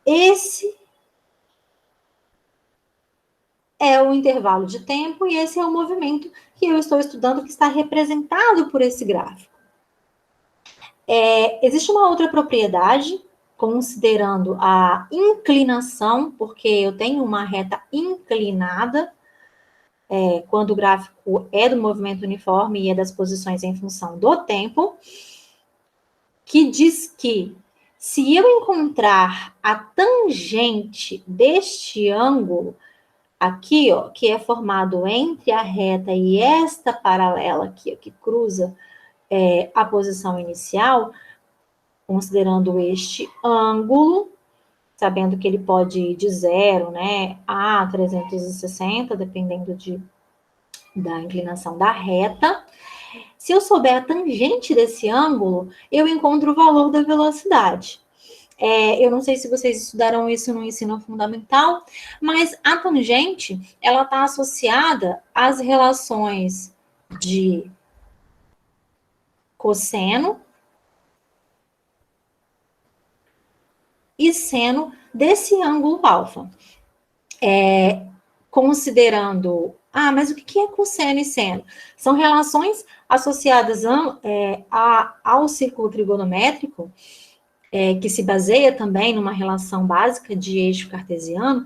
Speaker 1: esse é o intervalo de tempo e esse é o movimento que eu estou estudando que está representado por esse gráfico. Existe uma outra propriedade, considerando a inclinação, porque eu tenho uma reta inclinada, quando o gráfico é do movimento uniforme e é das posições em função do tempo, que diz que se eu encontrar a tangente deste ângulo, aqui, ó, que é formado entre a reta e esta paralela aqui, ó, que cruza a posição inicial, considerando este ângulo, sabendo que ele pode ir de 0, né, a 360, dependendo da inclinação da reta. Se eu souber a tangente desse ângulo, eu encontro o valor da velocidade. Eu não sei se vocês estudaram isso no ensino fundamental, mas a tangente, ela está associada às relações de cosseno e seno desse ângulo alfa. Considerando... mas o que é cosseno e seno? São relações associadas ao círculo trigonométrico, que se baseia também numa relação básica de eixo cartesiano,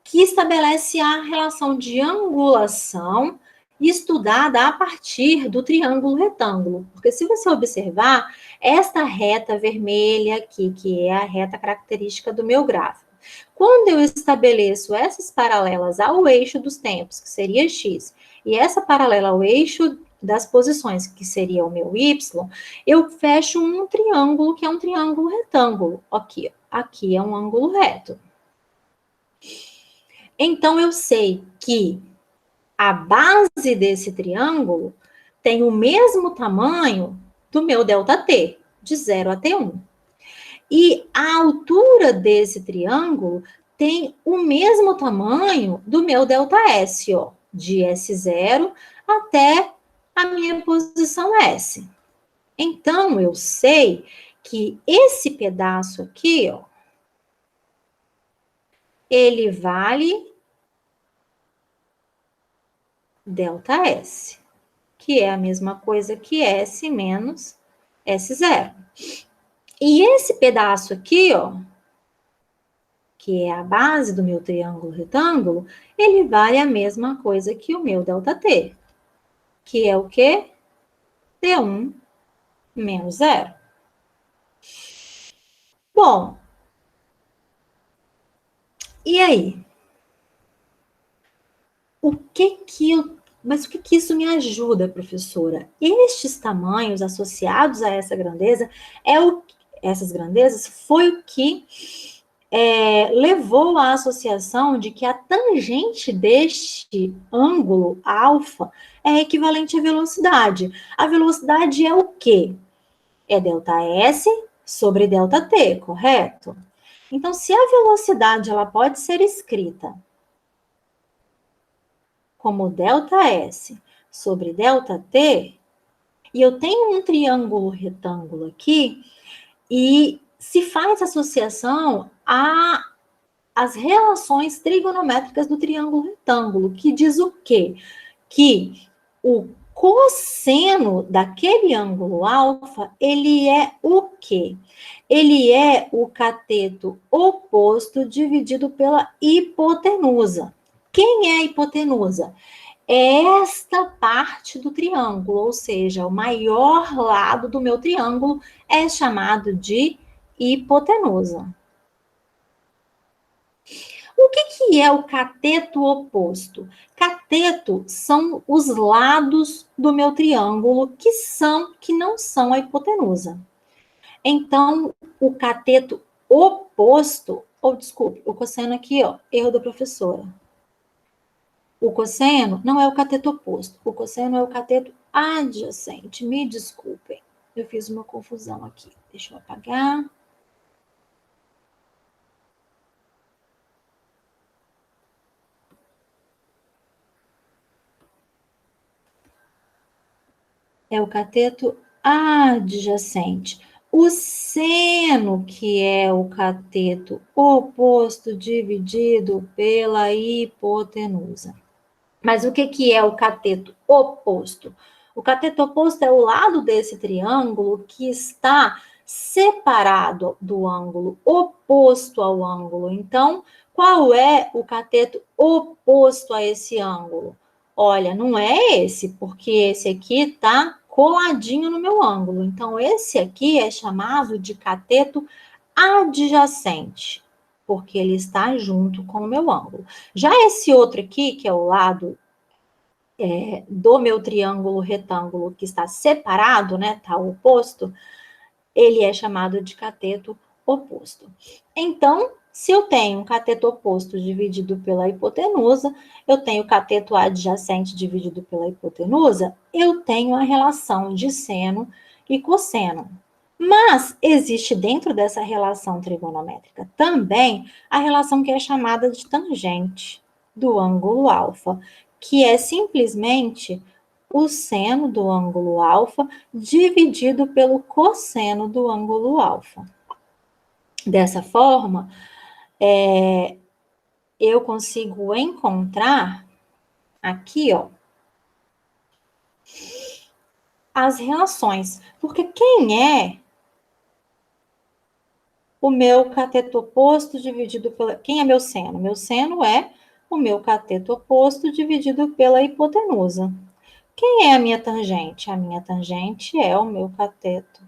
Speaker 1: que estabelece a relação de angulação estudada a partir do triângulo retângulo. Porque se você observar, esta reta vermelha aqui, que é a reta característica do meu gráfico, quando eu estabeleço essas paralelas ao eixo dos tempos, que seria x, e essa paralela ao eixo das posições, que seria o meu y, eu fecho um triângulo, que é um triângulo retângulo. Aqui é um ângulo reto. Então, eu sei que a base desse triângulo tem o mesmo tamanho do meu ΔT, de 0 até 1. E a altura desse triângulo tem o mesmo tamanho do meu ΔS, ó, de S0 até a minha posição S. Então, eu sei que esse pedaço aqui, ó, ele vale ΔS, que é a mesma coisa que S menos S0. E esse pedaço aqui, ó, que é a base do meu triângulo retângulo, ele vale a mesma coisa que o meu ΔT, que é o quê? T1 menos 0. Bom, e aí? Mas o que isso me ajuda, professora? Estes tamanhos associados a essa grandeza, essas grandezas, foi o que levou à associação de que a tangente deste ângulo alfa é equivalente à velocidade. A velocidade é o quê? É ΔS sobre ΔT, correto? Então, se a velocidade ela pode ser escrita como ΔS sobre ΔT, e eu tenho um triângulo retângulo aqui, e se faz associação às relações trigonométricas do triângulo retângulo, que diz o quê? Que o cosseno daquele ângulo alfa, ele é o quê? Ele é o cateto oposto dividido pela hipotenusa. Quem é a hipotenusa? É esta parte do triângulo, ou seja, o maior lado do meu triângulo é chamado de hipotenusa. O que é o cateto oposto? Cateto são os lados do meu triângulo que não são a hipotenusa. Então, o cateto oposto, o cosseno aqui, ó, erro da professora. O cosseno não é o cateto oposto, o cosseno é o cateto adjacente. Me desculpem, eu fiz uma confusão aqui. Deixa eu apagar. É o cateto adjacente. O seno, que é o cateto oposto dividido pela hipotenusa. Mas o que é o cateto oposto? O cateto oposto é o lado desse triângulo que está separado do ângulo, oposto ao ângulo. Então, qual é o cateto oposto a esse ângulo? Olha, não é esse, porque esse aqui está coladinho no meu ângulo. Então, esse aqui é chamado de cateto adjacente, porque ele está junto com o meu ângulo. Já esse outro aqui, que é o lado do meu triângulo retângulo, que está separado, né, está oposto, ele é chamado de cateto oposto. Então, se eu tenho um cateto oposto dividido pela hipotenusa, eu tenho cateto adjacente dividido pela hipotenusa, eu tenho a relação de seno e cosseno. Mas existe dentro dessa relação trigonométrica também a relação que é chamada de tangente do ângulo alfa, que é simplesmente o seno do ângulo alfa dividido pelo cosseno do ângulo alfa. Dessa forma, eu consigo encontrar aqui, ó, as relações. Porque quem é o meu cateto oposto dividido pela... Quem é meu seno? Meu seno é o meu cateto oposto dividido pela hipotenusa. Quem é a minha tangente? A minha tangente é o meu cateto,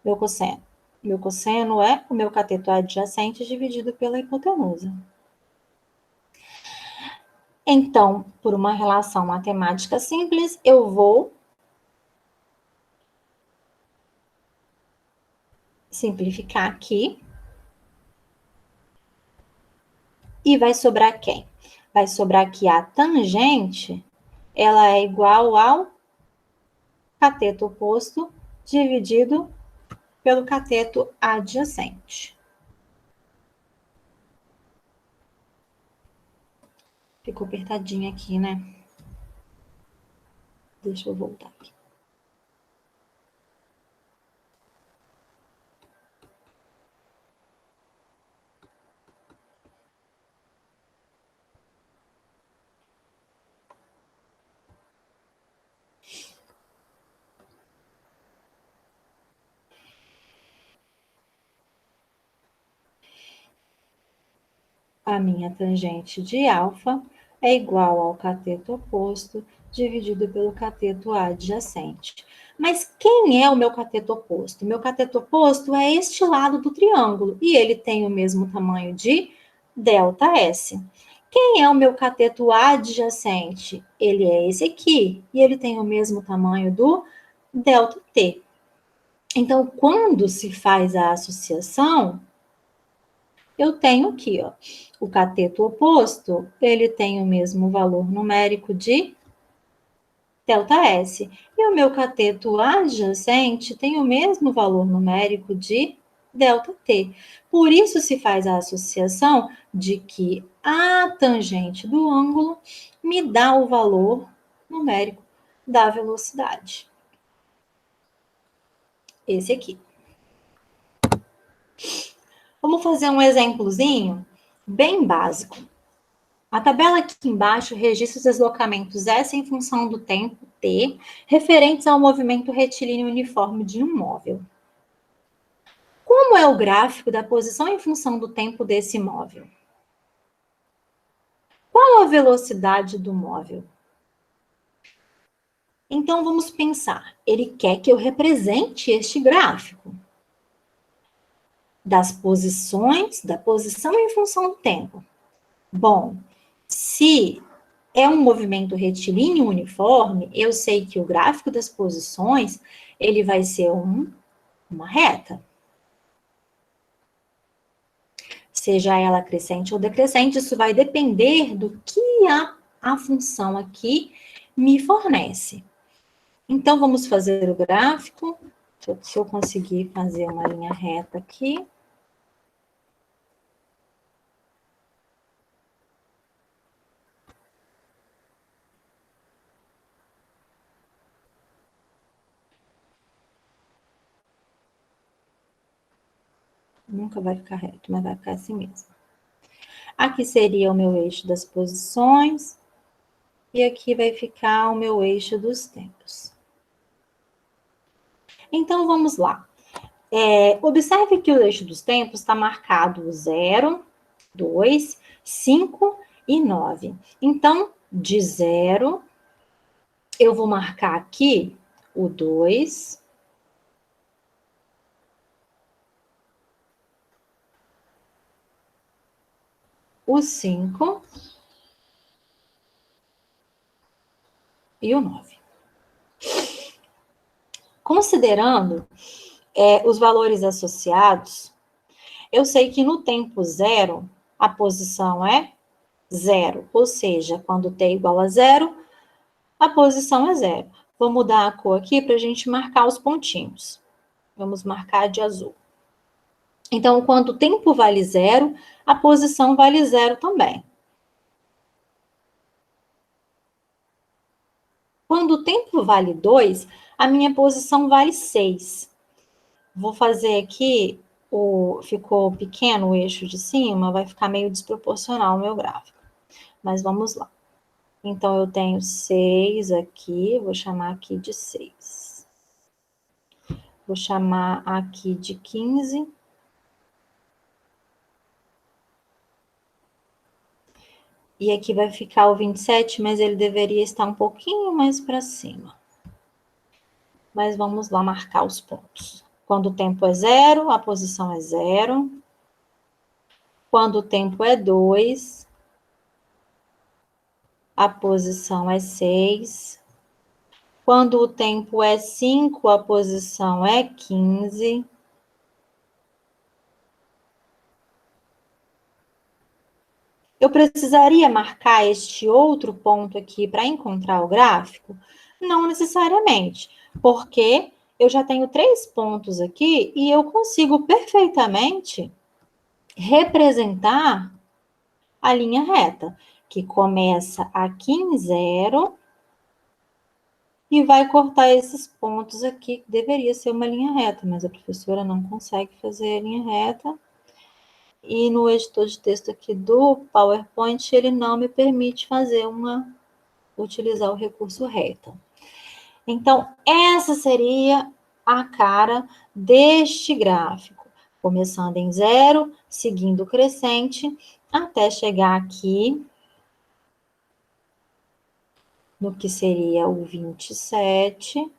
Speaker 1: meu cosseno. Meu cosseno é o meu cateto adjacente dividido pela hipotenusa. Então, por uma relação matemática simples, eu vou simplificar aqui. E vai sobrar quem? Vai sobrar que a tangente, ela é igual ao cateto oposto dividido pelo cateto adjacente. Ficou apertadinho aqui, né? Deixa eu voltar aqui. A minha tangente de alfa é igual ao cateto oposto dividido pelo cateto adjacente. Mas quem é o meu cateto oposto? O meu cateto oposto é este lado do triângulo e ele tem o mesmo tamanho de ΔS. Quem é o meu cateto adjacente? Ele é esse aqui e ele tem o mesmo tamanho do ΔT. Então, quando se faz a associação, eu tenho aqui, ó, o cateto oposto, ele tem o mesmo valor numérico de ΔS. E o meu cateto adjacente tem o mesmo valor numérico de ΔT. Por isso se faz a associação de que a tangente do ângulo me dá o valor numérico da velocidade. Esse aqui. Vamos fazer um exemplozinho bem básico. A tabela aqui embaixo registra os deslocamentos S em função do tempo T, referentes ao movimento retilíneo uniforme de um móvel. Como é o gráfico da posição em função do tempo desse móvel? Qual a velocidade do móvel? Então, vamos pensar. Ele quer que eu represente este gráfico das posições, da posição em função do tempo. Bom, se é um movimento retilíneo uniforme, eu sei que o gráfico das posições, ele vai ser uma reta. Seja ela crescente ou decrescente, isso vai depender do que a função aqui me fornece. Então, vamos fazer o gráfico. Se eu conseguir fazer uma linha reta aqui. Nunca vai ficar reto, mas vai ficar assim mesmo. Aqui seria o meu eixo das posições. E aqui vai ficar o meu eixo dos tempos. Então, vamos lá. Observe que o eixo dos tempos está marcado 0, 2, 5 e 9. Então, de 0, eu vou marcar aqui o 2, o 5 e o 9. Considerando os valores associados, eu sei que no tempo zero, a posição é zero, ou seja, quando t é igual a zero, a posição é zero. Vou mudar a cor aqui para a gente marcar os pontinhos. Vamos marcar de azul. Então, quando o tempo vale zero, a posição vale zero também. Quando o tempo vale 2, a minha posição vale 6. Vou fazer aqui, ficou pequeno o eixo de cima, vai ficar meio desproporcional o meu gráfico. Mas vamos lá. Então, eu tenho 6 aqui, vou chamar aqui de 6. Vou chamar aqui de 15. E aqui vai ficar o 27, mas ele deveria estar um pouquinho mais para cima. Mas vamos lá marcar os pontos. Quando o tempo é zero, a posição é zero. Quando o tempo é 2, a posição é 6. Quando o tempo é 5, a posição é 15. Eu precisaria marcar este outro ponto aqui para encontrar o gráfico? Não necessariamente, porque eu já tenho 3 pontos aqui e eu consigo perfeitamente representar a linha reta, que começa aqui em zero e vai cortar esses pontos aqui, que deveria ser uma linha reta, mas a professora não consegue fazer a linha reta. E no editor de texto aqui do PowerPoint, ele não me permite utilizar o recurso reta. Então, essa seria a cara deste gráfico, começando em zero, seguindo crescente, até chegar aqui no que seria o 27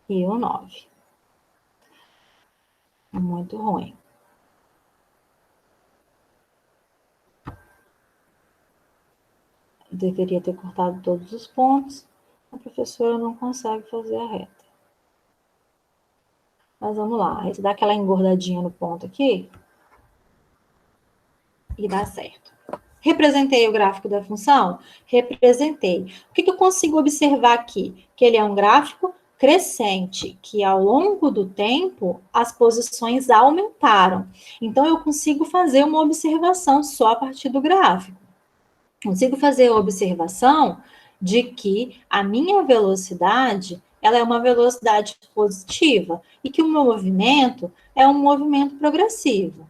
Speaker 1: e o 9. Muito ruim. Eu deveria ter cortado todos os pontos, a professora não consegue fazer a reta. Mas vamos lá, a gente dá aquela engordadinha no ponto aqui e dá certo. Representei o gráfico da função? Representei. O que eu consigo observar aqui? Que ele é um gráfico crescente, que ao longo do tempo as posições aumentaram. Então, eu consigo fazer uma observação só a partir do gráfico. Consigo fazer a observação de que a minha velocidade, ela é uma velocidade positiva e que o meu movimento é um movimento progressivo.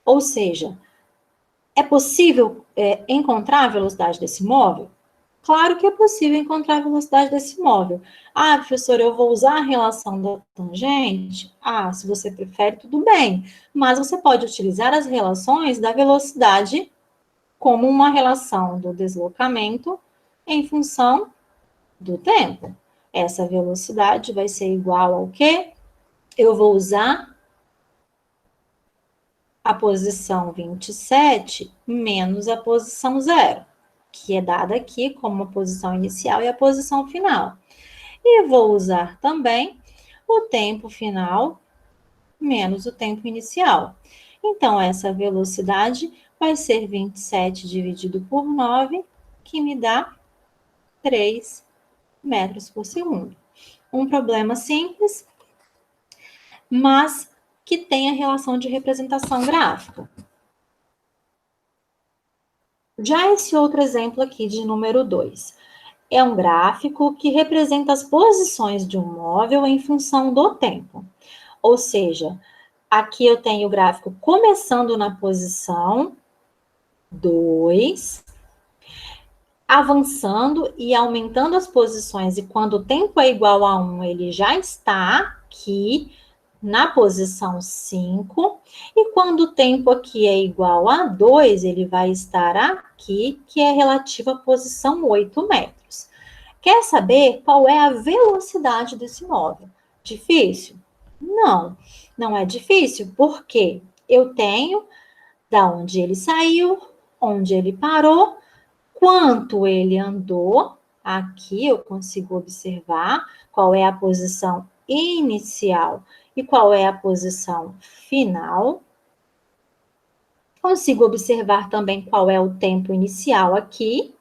Speaker 1: Ou seja, é possível encontrar a velocidade desse móvel? Claro que é possível encontrar a velocidade desse móvel. Ah, professora, eu vou usar a relação da tangente? Ah, se você prefere, tudo bem. Mas você pode utilizar as relações da velocidade como uma relação do deslocamento em função do tempo. Essa velocidade vai ser igual ao quê? Eu vou usar a posição 27 menos a posição 0, que é dada aqui como a posição inicial e a posição final. E vou usar também o tempo final menos o tempo inicial. Então, essa velocidade vai ser 27 dividido por 9, que me dá 3 metros por segundo. Um problema simples, mas que tem a relação de representação gráfica. Já esse outro exemplo aqui de número 2 é um gráfico que representa as posições de um móvel em função do tempo. Ou seja, aqui eu tenho o gráfico começando na posição 2, avançando e aumentando as posições, e quando o tempo é igual a 1, ele já está aqui na posição 5, e quando o tempo aqui é igual a 2, ele vai estar aqui, que é relativo à posição 8 metros. Quer saber qual é a velocidade desse móvel? Difícil? Não, não é difícil, porque eu tenho da onde ele saiu, onde ele parou, quanto ele andou Aqui eu consigo observar qual é a posição inicial e qual é a posição final. Consigo observar também qual é o tempo inicial aqui,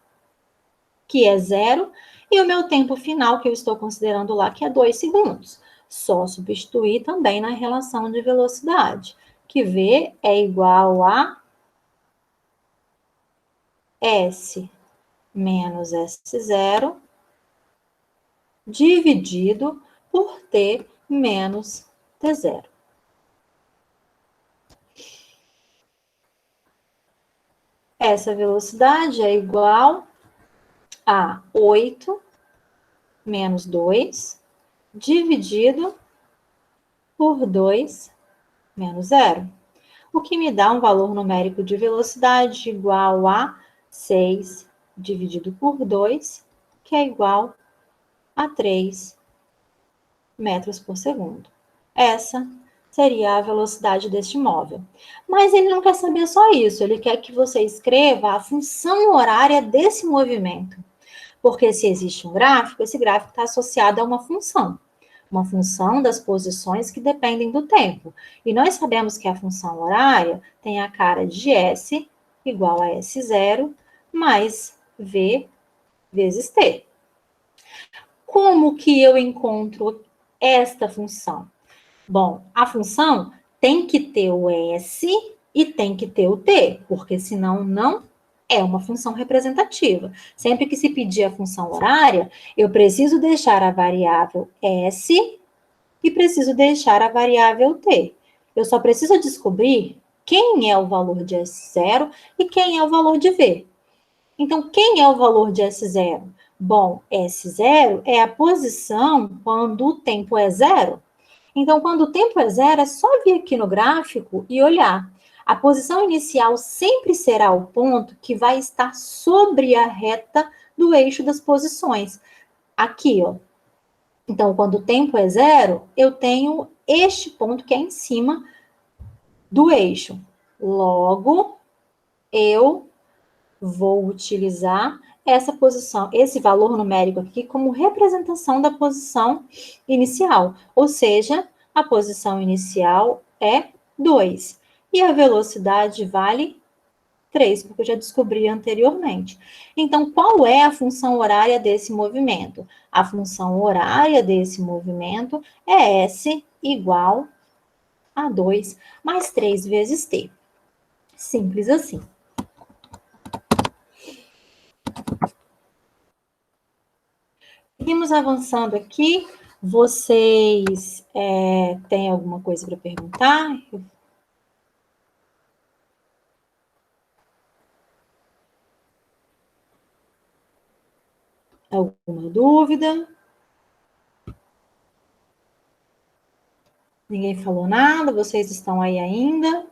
Speaker 1: que é 0, e o meu tempo final, que eu estou considerando lá, que é 2 segundos. Só substituir também na relação de velocidade, que V é igual a S menos S0 dividido por T menos T0. Essa velocidade é igual a 8 menos 2 dividido por 2 menos 0, o que me dá um valor numérico de velocidade igual a 6 dividido por 2, que é igual a 3 metros por segundo. Essa seria a velocidade deste móvel. Mas ele não quer saber só isso, ele quer que você escreva a função horária desse movimento. Porque se existe um gráfico, esse gráfico está associado a uma função das posições que dependem do tempo. E nós sabemos que a função horária tem a cara de S igual a S0 mais V vezes T. Como que eu encontro esta função? Bom, a função tem que ter o S e tem que ter o T, porque senão não é uma função representativa. Sempre que se pedir a função horária, eu preciso deixar a variável S e preciso deixar a variável T. Eu só preciso descobrir quem é o valor de S0 e quem é o valor de V. Então, quem é o valor de S0? Bom, S0 é a posição quando o tempo é 0. Então, quando o tempo é 0, é só vir aqui no gráfico e olhar. A posição inicial sempre será o ponto que vai estar sobre a reta do eixo das posições. Aqui, ó. Então, quando o tempo é 0, eu tenho este ponto que é em cima do eixo. Logo, eu vou utilizar essa posição, esse valor numérico aqui como representação da posição inicial. Ou seja, a posição inicial é 2. E a velocidade vale 3, porque eu já descobri anteriormente. Então, qual é a função horária desse movimento? A função horária desse movimento é S igual a 2 mais 3 vezes T. Simples assim. Seguimos avançando aqui. Vocês têm alguma coisa para perguntar? Alguma dúvida? Ninguém falou nada? Vocês estão aí ainda?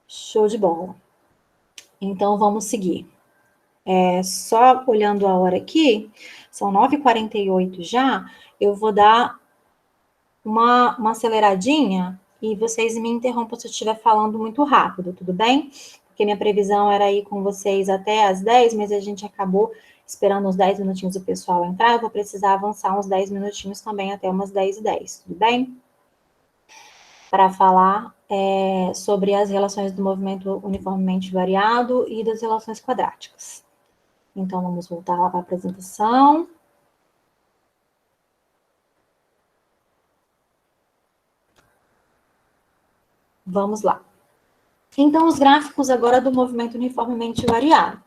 Speaker 1: Show de bola. Então, vamos seguir. Só olhando a hora aqui, são 9h48 já, eu vou dar uma aceleradinha e vocês me interrompam se eu estiver falando muito rápido, tudo bem? Porque minha previsão era ir com vocês até as 10, mas a gente acabou esperando uns 10 minutinhos o pessoal entrar, eu vou precisar avançar uns 10 minutinhos também até umas 10h10, tudo bem? Para falar sobre as relações do movimento uniformemente variado e das relações quadráticas. Então, vamos voltar lá para a apresentação. Vamos lá. Então, os gráficos agora do movimento uniformemente variado.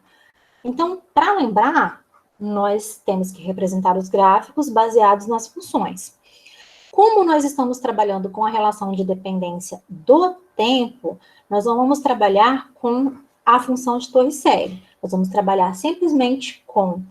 Speaker 1: Então, para lembrar, nós temos que representar os gráficos baseados nas funções. Como nós estamos trabalhando com a relação de dependência do tempo, nós não vamos trabalhar com a função de Torricelli. Nós vamos trabalhar simplesmente com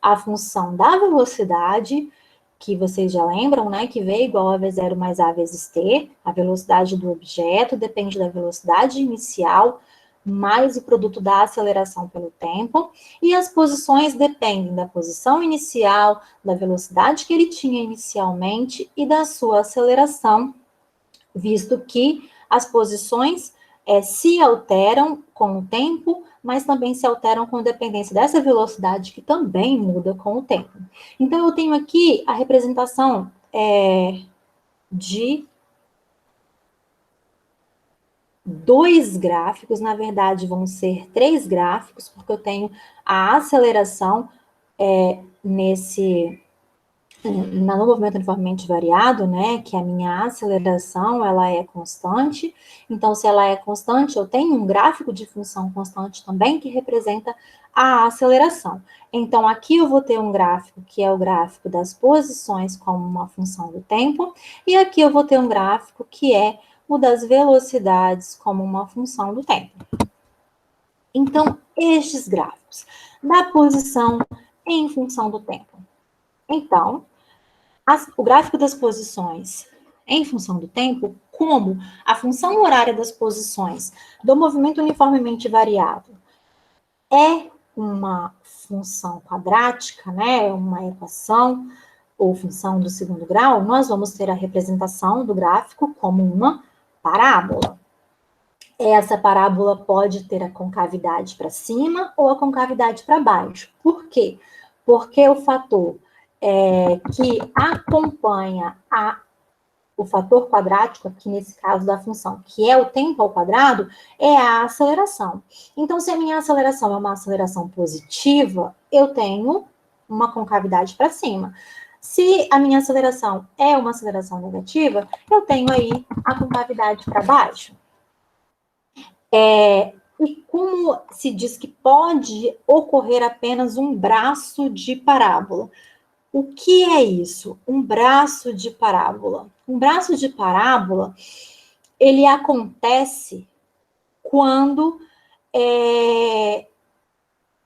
Speaker 1: a função da velocidade, que vocês já lembram, né, que V é igual a V0 mais A vezes T, a velocidade do objeto depende da velocidade inicial, mais o produto da aceleração pelo tempo, e as posições dependem da posição inicial, da velocidade que ele tinha inicialmente e da sua aceleração visto que as posições se alteram com o tempo, mas também se alteram com dependência dessa velocidade, que também muda com o tempo. Então, eu tenho aqui a representação de dois gráficos, na verdade, vão ser 3 gráficos, porque eu tenho a aceleração no movimento uniformemente variado, né, que a minha aceleração, ela é constante. Então, se ela é constante, eu tenho um gráfico de função constante também, que representa a aceleração. Então, aqui eu vou ter um gráfico, que é o gráfico das posições como uma função do tempo, e aqui eu vou ter um gráfico, que é o das velocidades como uma função do tempo. Então, estes gráficos da posição em função do tempo. Então, o gráfico das posições em função do tempo, como a função horária das posições do movimento uniformemente variado é uma função quadrática, né, uma equação ou função do segundo grau, nós vamos ter a representação do gráfico como uma parábola. Essa parábola pode ter a concavidade para cima ou a concavidade para baixo. Por quê? Porque o fator que acompanha o fator quadrático, aqui nesse caso da função, que é o tempo ao quadrado, é a aceleração. Então, se a minha aceleração é uma aceleração positiva, eu tenho uma concavidade para cima. Se a minha aceleração é uma aceleração negativa, eu tenho aí a concavidade para baixo. E como se diz que pode ocorrer apenas um braço de parábola? O que é isso? Um braço de parábola. Um braço de parábola, ele acontece quando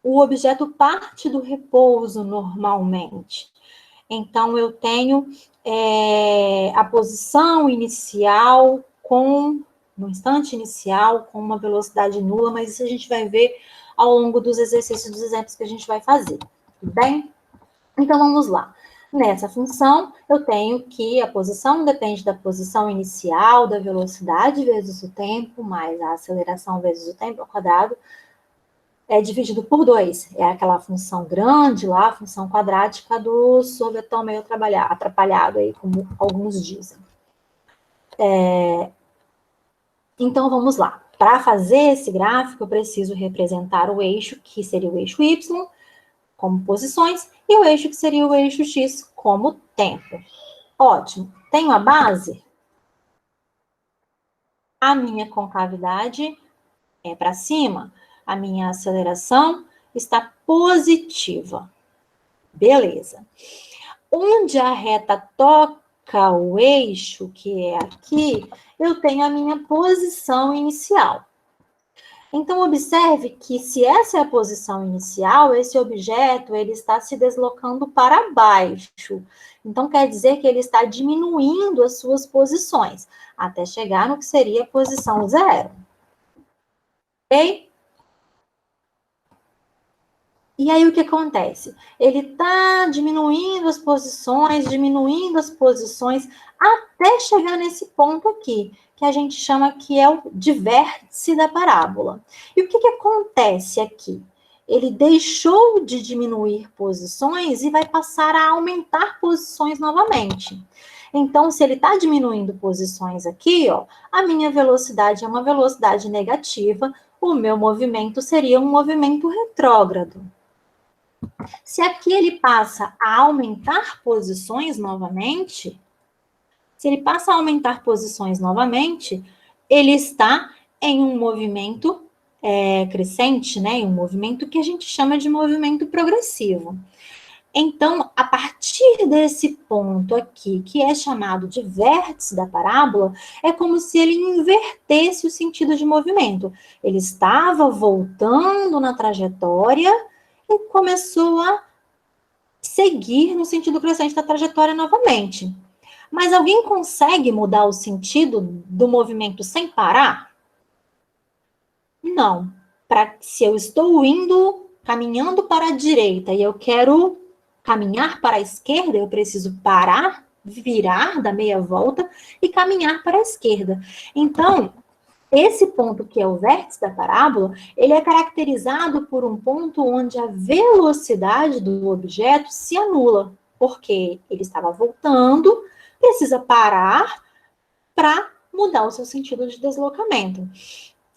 Speaker 1: o objeto parte do repouso normalmente. Então, eu tenho a posição inicial no instante inicial, com uma velocidade nula, mas isso a gente vai ver ao longo dos exercícios, dos exemplos que a gente vai fazer. Tudo bem? Então, vamos lá. Nessa função, eu tenho que a posição depende da posição inicial, da velocidade vezes o tempo, mais a aceleração vezes o tempo ao quadrado, é dividido por 2. É aquela função grande lá, a função quadrática do sorvetão meio atrapalhado, aí, como alguns dizem. Então, vamos lá. Para fazer esse gráfico, eu preciso representar o eixo, que seria o eixo Y, como posições, e o eixo que seria o eixo X como tempo. Ótimo. Tenho a base? A minha concavidade é para cima, a minha aceleração está positiva. Beleza. Onde a reta toca o eixo, que é aqui, eu tenho a minha posição inicial. Então, observe que se essa é a posição inicial, esse objeto ele está se deslocando para baixo. Então, quer dizer que ele está diminuindo as suas posições, até chegar no que seria a posição zero. Ok? E aí, o que acontece? Ele está diminuindo as posições, até chegar nesse ponto aqui, que a gente chama que é o de vértice da parábola. E o que acontece aqui? Ele deixou de diminuir posições e vai passar a aumentar posições novamente. Então, se ele está diminuindo posições aqui, ó, a minha velocidade é uma velocidade negativa, o meu movimento seria um movimento retrógrado. Se aqui ele passa a aumentar posições novamente, ele está em um movimento crescente, né? Em um movimento que a gente chama de movimento progressivo. Então, a partir desse ponto aqui, que é chamado de vértice da parábola, é como se ele invertesse o sentido de movimento. Ele estava voltando na trajetória e começou a seguir no sentido crescente da trajetória novamente. Mas alguém consegue mudar o sentido do movimento sem parar? Não. Se eu estou caminhando para a direita e eu quero caminhar para a esquerda, eu preciso parar virar da meia volta e caminhar para a esquerda. Então, esse ponto que é o vértice da parábola, ele é caracterizado por um ponto onde a velocidade do objeto se anula, porque ele estava voltando, precisa parar para mudar o seu sentido de deslocamento.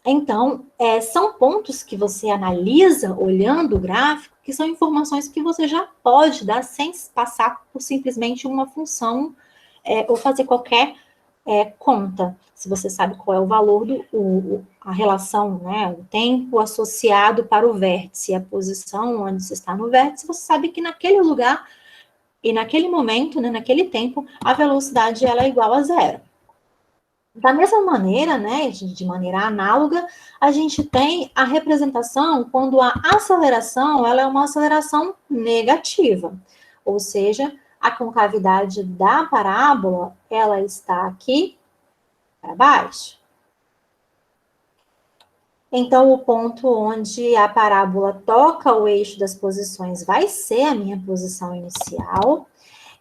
Speaker 1: Então, são pontos que você analisa olhando o gráfico, que são informações que você já pode dar sem passar por simplesmente uma função ou fazer qualquer conta. Se você sabe qual é o valor a relação, né, o tempo associado para o vértice, a posição onde você está no vértice, você sabe que naquele lugar e naquele momento, né, naquele tempo, a velocidade ela é igual a zero. Da mesma maneira, né, de maneira análoga, a gente tem a representação quando a aceleração ela é uma aceleração negativa, ou seja, a concavidade da parábola ela está aqui para baixo. Então, o ponto onde a parábola toca o eixo das posições vai ser a minha posição inicial.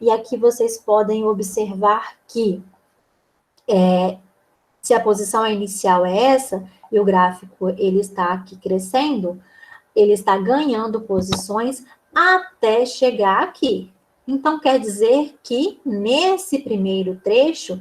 Speaker 1: E aqui vocês podem observar que se a posição inicial é essa, e o gráfico ele está aqui crescendo, ele está ganhando posições até chegar aqui. Então, quer dizer que nesse primeiro trecho,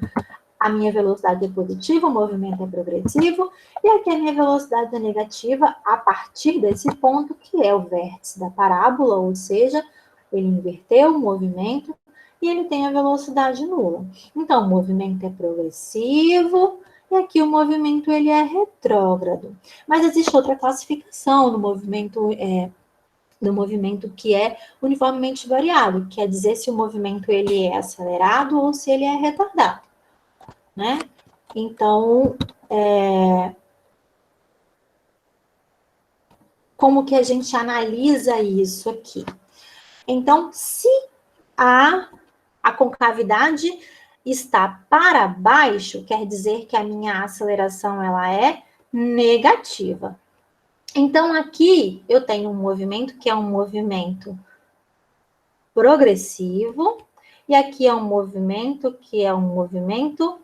Speaker 1: a minha velocidade é positiva, o movimento é progressivo, e aqui a minha velocidade é negativa a partir desse ponto, que é o vértice da parábola, ou seja, ele inverteu o movimento e ele tem a velocidade nula. Então, o movimento é progressivo, e aqui o movimento ele é retrógrado. Mas existe outra classificação no movimento que é uniformemente variado, quer dizer se o movimento ele é acelerado ou se ele é retardado, né? Então, como que a gente analisa isso aqui? Então, se a concavidade está para baixo, quer dizer que a minha aceleração ela é negativa. Então, aqui eu tenho um movimento que é um movimento progressivo, e aqui é um movimento que é um movimento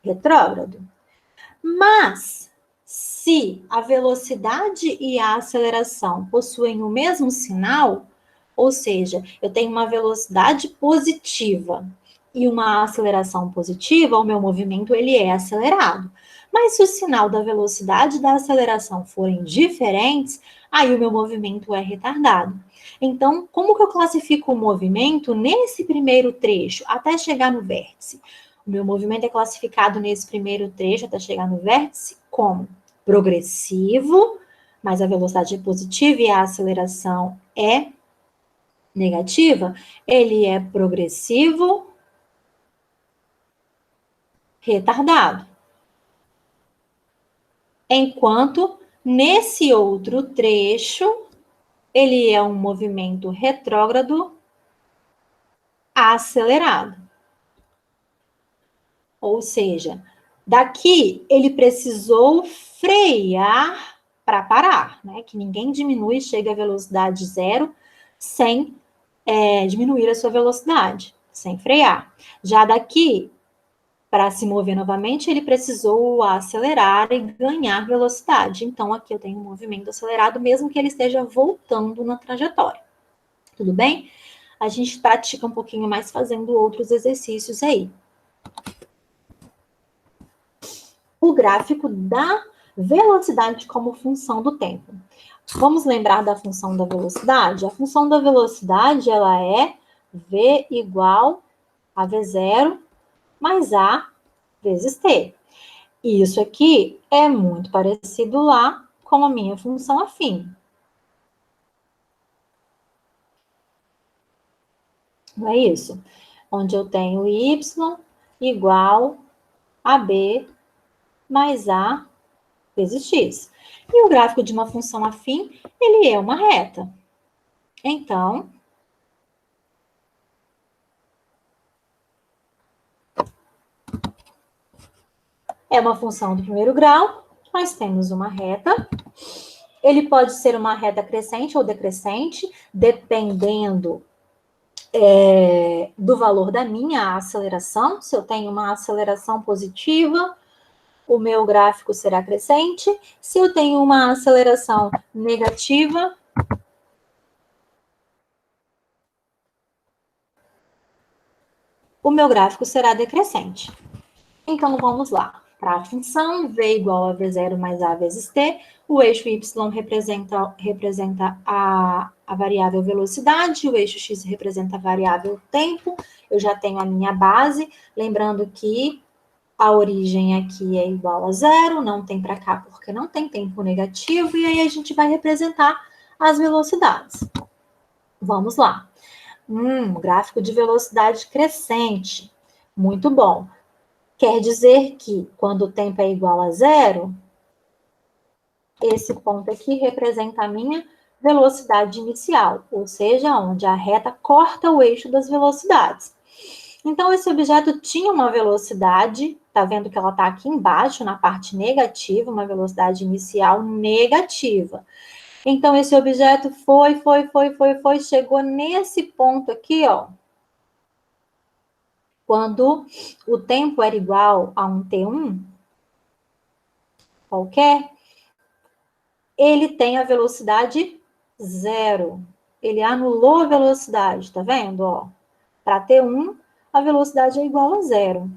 Speaker 1: retrógrado. Mas, se a velocidade e a aceleração possuem o mesmo sinal, ou seja, eu tenho uma velocidade positiva e uma aceleração positiva, o meu movimento ele é acelerado. Mas se o sinal da velocidade e da aceleração forem diferentes, aí o meu movimento é retardado. Então, como que eu classifico o movimento nesse primeiro trecho até chegar no vértice? O meu movimento é classificado nesse primeiro trecho até chegar no vértice como progressivo, mas a velocidade é positiva e a aceleração é negativa. Ele é progressivo, retardado. Enquanto nesse outro trecho, ele é um movimento retrógrado acelerado. Ou seja, daqui ele precisou frear para parar, né? Que ninguém diminui, chega a velocidade zero sem diminuir a sua velocidade, sem frear. Já daqui, para se mover novamente, ele precisou acelerar e ganhar velocidade. Então, aqui eu tenho um movimento acelerado, mesmo que ele esteja voltando na trajetória. Tudo bem? A gente pratica um pouquinho mais fazendo outros exercícios aí. O gráfico da velocidade como função do tempo. Vamos lembrar da função da velocidade? A função da velocidade, ela é V igual a V0 mais A vezes T. E isso aqui é muito parecido lá com a minha função afim. Não é isso? Onde eu tenho y igual a b mais a vezes x. E o gráfico de uma função afim, ele é uma reta. Então, é uma função do primeiro grau, nós temos uma reta. Ele pode ser uma reta crescente ou decrescente, dependendo do valor da minha aceleração. Se eu tenho uma aceleração positiva, o meu gráfico será crescente. Se eu tenho uma aceleração negativa, o meu gráfico será decrescente. Então, vamos lá. Para a função V igual a V0 mais A vezes T, o eixo Y representa a variável velocidade, o eixo X representa a variável tempo. Eu já tenho a minha base, lembrando que a origem aqui é igual a zero, não tem para cá porque não tem tempo negativo, e aí a gente vai representar as velocidades. Vamos lá. Gráfico de velocidade crescente. Muito bom. Quer dizer que, quando o tempo é igual a zero, esse ponto aqui representa a minha velocidade inicial, ou seja, onde a reta corta o eixo das velocidades. Então, esse objeto tinha uma velocidade, tá vendo que ela está aqui embaixo, na parte negativa, uma velocidade inicial negativa. Então, esse objeto foi, chegou nesse ponto aqui, ó. Quando o tempo era igual a um T1 qualquer, ele tem a velocidade zero. Ele anulou a velocidade, tá vendo? Ó, para T1, a velocidade é igual a zero.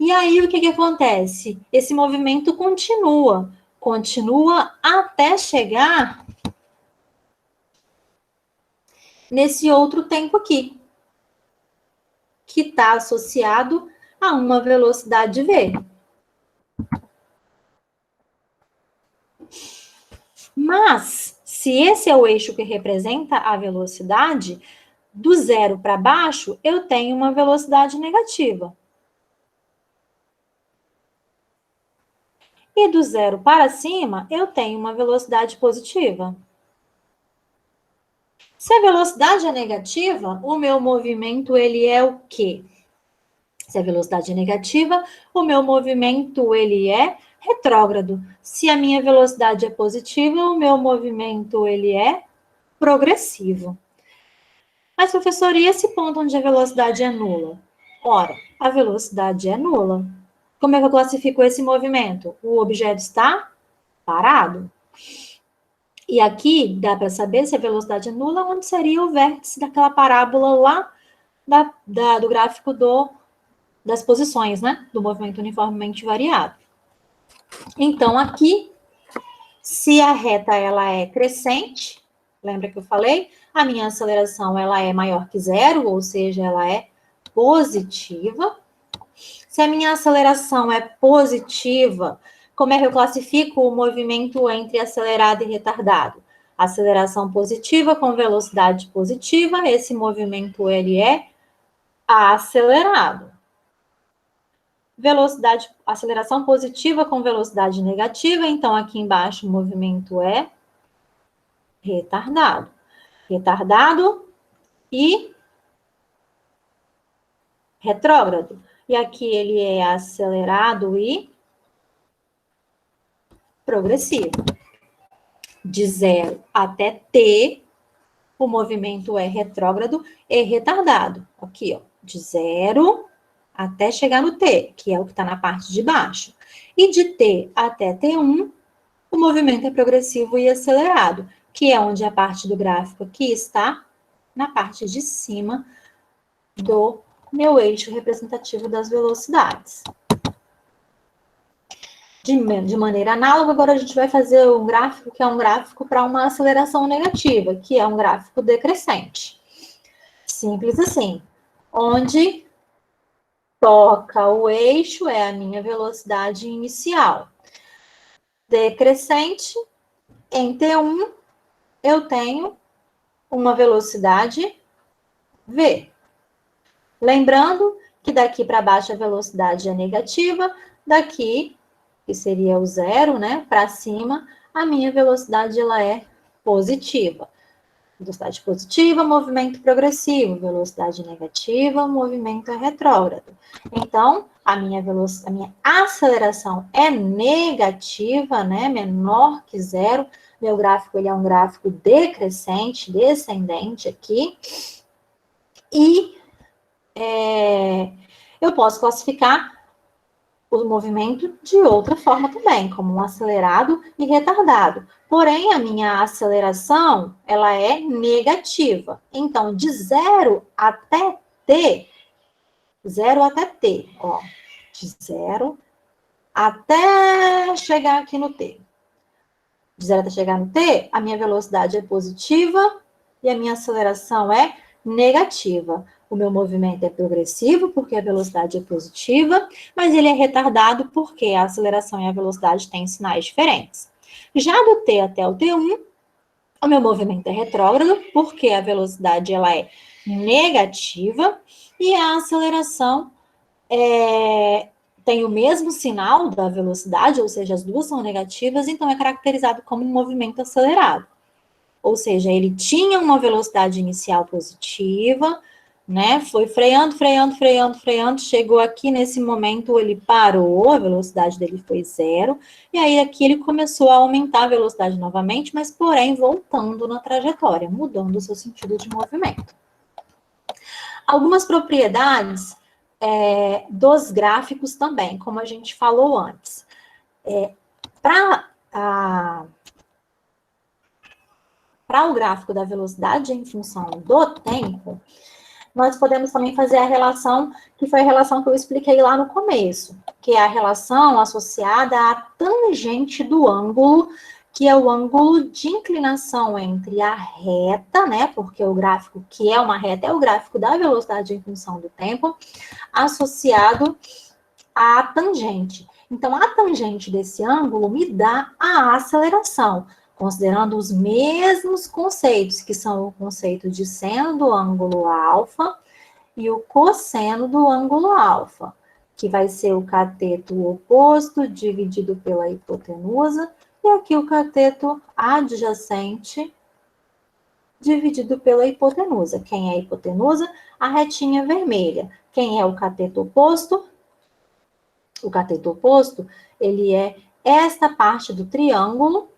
Speaker 1: E aí, o que acontece? Esse movimento continua até chegar nesse outro tempo aqui, que está associado a uma velocidade V. Mas, se esse é o eixo que representa a velocidade, do zero para baixo, eu tenho uma velocidade negativa. E do zero para cima, eu tenho uma velocidade positiva. Se a velocidade é negativa, o meu movimento, ele é o quê? Se a velocidade é negativa, o meu movimento, ele é retrógrado. Se a minha velocidade é positiva, o meu movimento, ele é progressivo. Mas, professor, e esse ponto onde a velocidade é nula? Ora, a velocidade é nula. Como é que eu classifico esse movimento? O objeto está parado. E aqui dá para saber se a velocidade é nula, onde seria o vértice daquela parábola lá do gráfico das posições, né? Do movimento uniformemente variado. Então, aqui, se a reta ela é crescente, lembra que eu falei? A minha aceleração ela é maior que zero, ou seja, ela é positiva. Se a minha aceleração é positiva, como é que eu classifico o movimento entre acelerado e retardado? Aceleração positiva com velocidade positiva, esse movimento ele é acelerado. Aceleração positiva com velocidade negativa, então aqui embaixo o movimento é retardado. Retardado e retrógrado. E aqui ele é acelerado e progressivo. De 0 até T, o movimento é retrógrado e retardado. Aqui, ó, de 0 até chegar no T, que é o que está na parte de baixo. E de T até T1, o movimento é progressivo e acelerado, que é onde a parte do gráfico aqui está na parte de cima do meu eixo representativo das velocidades. De maneira análoga, agora a gente vai fazer um gráfico que é um gráfico para uma aceleração negativa, que é um gráfico decrescente. Simples assim. Onde toca o eixo é a minha velocidade inicial. Decrescente, em T1, eu tenho uma velocidade V. Lembrando que daqui para baixo a velocidade é negativa, daqui, que seria o zero, né, para cima, a minha velocidade ela é positiva. Velocidade positiva, movimento progressivo. Velocidade negativa, movimento é retrógrado. Então, a minha aceleração é negativa, né, menor que zero. Meu gráfico ele é um gráfico decrescente, descendente aqui. E eu posso classificar o movimento de outra forma também, como um acelerado e retardado. Porém, a minha aceleração, ela é negativa. Então, de 0 até t, 0 até t, ó, de 0 até chegar aqui no t. De 0 até chegar no t, a minha velocidade é positiva e a minha aceleração é negativa. O meu movimento é progressivo, porque a velocidade é positiva, mas ele é retardado porque a aceleração e a velocidade têm sinais diferentes. Já do t até o t1, o meu movimento é retrógrado, porque a velocidade ela é negativa e a aceleração tem o mesmo sinal da velocidade, ou seja, as duas são negativas, então é caracterizado como um movimento acelerado. Ou seja, ele tinha uma velocidade inicial positiva, né? Foi freando, chegou aqui nesse momento, ele parou, a velocidade dele foi 0, e aí aqui ele começou a aumentar a velocidade novamente, mas porém voltando na trajetória, mudando o seu sentido de movimento. Algumas propriedades dos gráficos também, como a gente falou antes. Para o gráfico da velocidade em função do tempo, nós podemos também fazer a relação, que foi a relação que eu expliquei lá no começo, que é a relação associada à tangente do ângulo, que é o ângulo de inclinação entre a reta, né, porque o gráfico que é uma reta é o gráfico da velocidade em função do tempo, associado à tangente. Então, a tangente desse ângulo me dá a aceleração, considerando os mesmos conceitos, que são o conceito de seno do ângulo alfa e o cosseno do ângulo alfa, que vai ser o cateto oposto dividido pela hipotenusa, e aqui o cateto adjacente dividido pela hipotenusa. Quem é a hipotenusa? A retinha vermelha. Quem é o cateto oposto? O cateto oposto, ele é esta parte do triângulo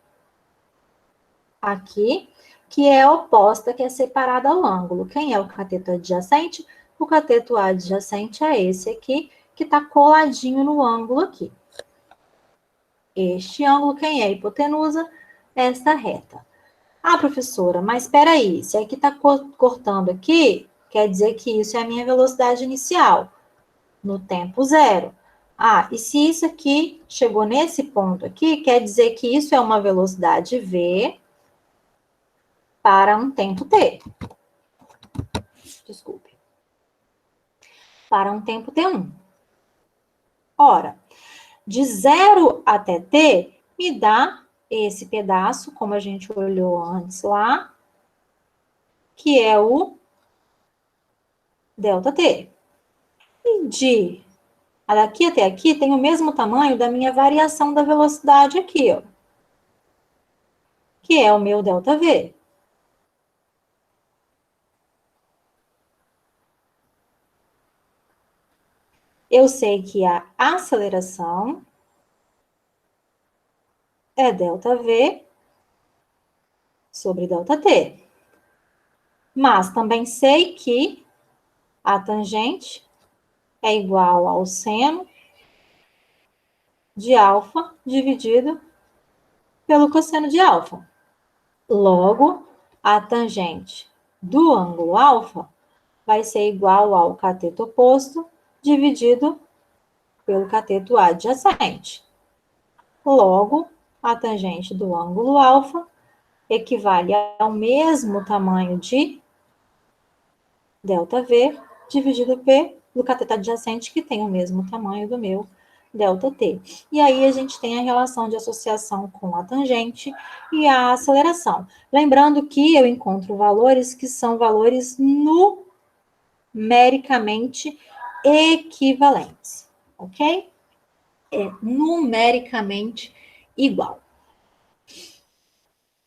Speaker 1: aqui, que é oposta, que é separada ao ângulo. Quem é o cateto adjacente? O cateto adjacente é esse aqui, que está coladinho no ângulo aqui. Este ângulo, quem é a hipotenusa? Esta reta. Ah, professora, mas espera aí, se aqui está cortando aqui, quer dizer que isso é a minha velocidade inicial, no tempo 0. Ah, e se isso aqui chegou nesse ponto aqui, quer dizer que isso é uma velocidade v para um tempo t. Desculpe. Para um tempo t1. Ora, de 0 até t, me dá esse pedaço, como a gente olhou antes lá, que é o ΔT. E daqui até aqui tem o mesmo tamanho da minha variação da velocidade aqui, ó, que é o meu ΔV. Eu sei que a aceleração é ΔV sobre ΔT. Mas também sei que a tangente é igual ao seno de alfa dividido pelo cosseno de alfa. Logo, a tangente do ângulo alfa vai ser igual ao cateto oposto dividido pelo cateto adjacente. Logo, a tangente do ângulo alfa equivale ao mesmo tamanho de ΔV dividido pelo cateto adjacente, que tem o mesmo tamanho do meu ΔT. E aí a gente tem a relação de associação com a tangente e a aceleração. Lembrando que eu encontro valores que são valores numericamente equivalentes, ok? É numericamente igual.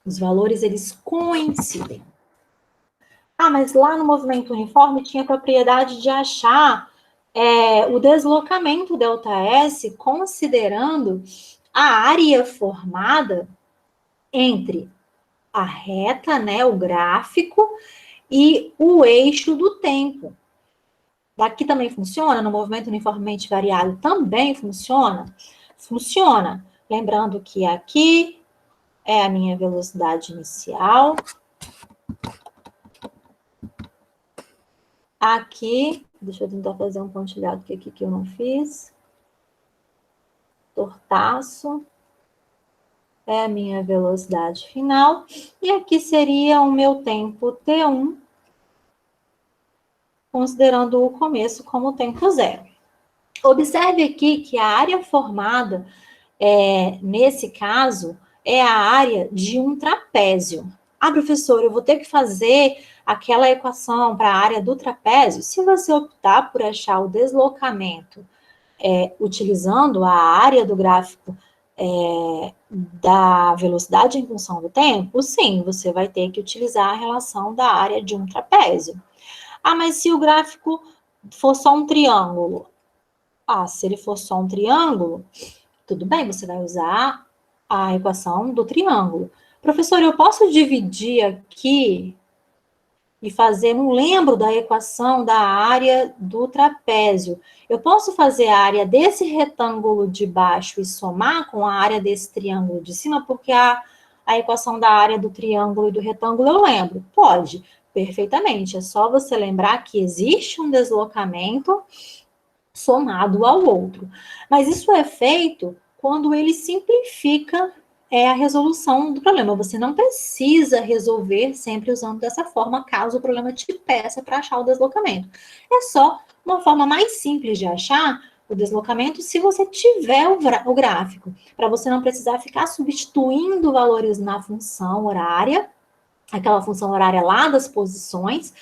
Speaker 1: Os valores, eles coincidem. Ah, mas lá no movimento uniforme tinha a propriedade de achar o deslocamento ΔS considerando a área formada entre a reta, né, o gráfico, e o eixo do tempo. Daqui também funciona? No movimento uniformemente variado também funciona? Funciona. Lembrando que aqui é a minha velocidade inicial. Aqui, deixa eu tentar fazer um pontilhado aqui que eu não fiz. Tortaço. É a minha velocidade final. E aqui seria o meu tempo T1, considerando o começo como tempo zero. Observe aqui que a área formada, nesse caso, é a área de um trapézio. Ah, professor, eu vou ter que fazer aquela equação para a área do trapézio? Se você optar por achar o deslocamento utilizando a área do gráfico da velocidade em função do tempo, sim, você vai ter que utilizar a relação da área de um trapézio. Ah, mas se o gráfico for só um triângulo? Ah, se ele for só um triângulo, tudo bem, você vai usar a equação do triângulo. Professor, eu posso dividir aqui e fazer, não lembro da equação da área do trapézio. Eu posso fazer a área desse retângulo de baixo e somar com a área desse triângulo de cima, porque a equação da área do triângulo e do retângulo eu lembro. Pode, perfeitamente. É só você lembrar que existe um deslocamento somado ao outro. Mas isso é feito quando ele simplifica a resolução do problema. Você não precisa resolver sempre usando dessa forma, caso o problema te peça para achar o deslocamento. É só uma forma mais simples de achar o deslocamento se você tiver o gráfico, para você não precisar ficar substituindo valores na função horária, aquela função horária lá das posições,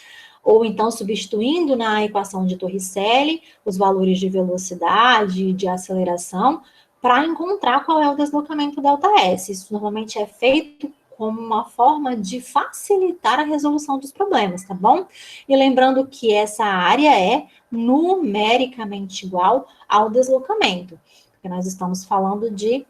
Speaker 1: ou então substituindo na equação de Torricelli os valores de velocidade e de aceleração, para encontrar qual é o deslocamento ΔS. Isso normalmente é feito como uma forma de facilitar a resolução dos problemas, tá bom? E lembrando que essa área é numericamente igual ao deslocamento, porque nós estamos falando de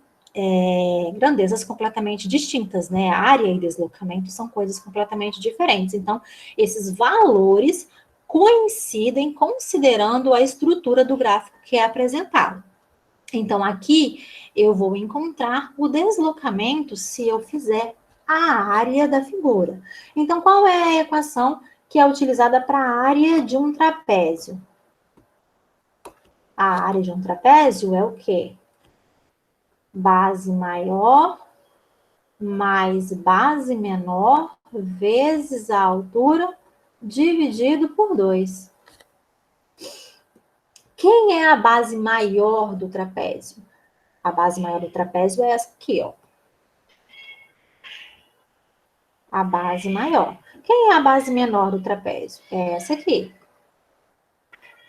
Speaker 1: grandezas completamente distintas, né? Área e deslocamento são coisas completamente diferentes. Então, esses valores coincidem considerando a estrutura do gráfico que é apresentado. Então, aqui eu vou encontrar o deslocamento se eu fizer a área da figura. Então, qual é a equação que é utilizada para a área de um trapézio? A área de um trapézio é o quê? Base maior mais base menor vezes a altura dividido por 2. Quem é a base maior do trapézio? A base maior do trapézio é essa aqui, ó. A base maior. Quem é a base menor do trapézio? É essa aqui.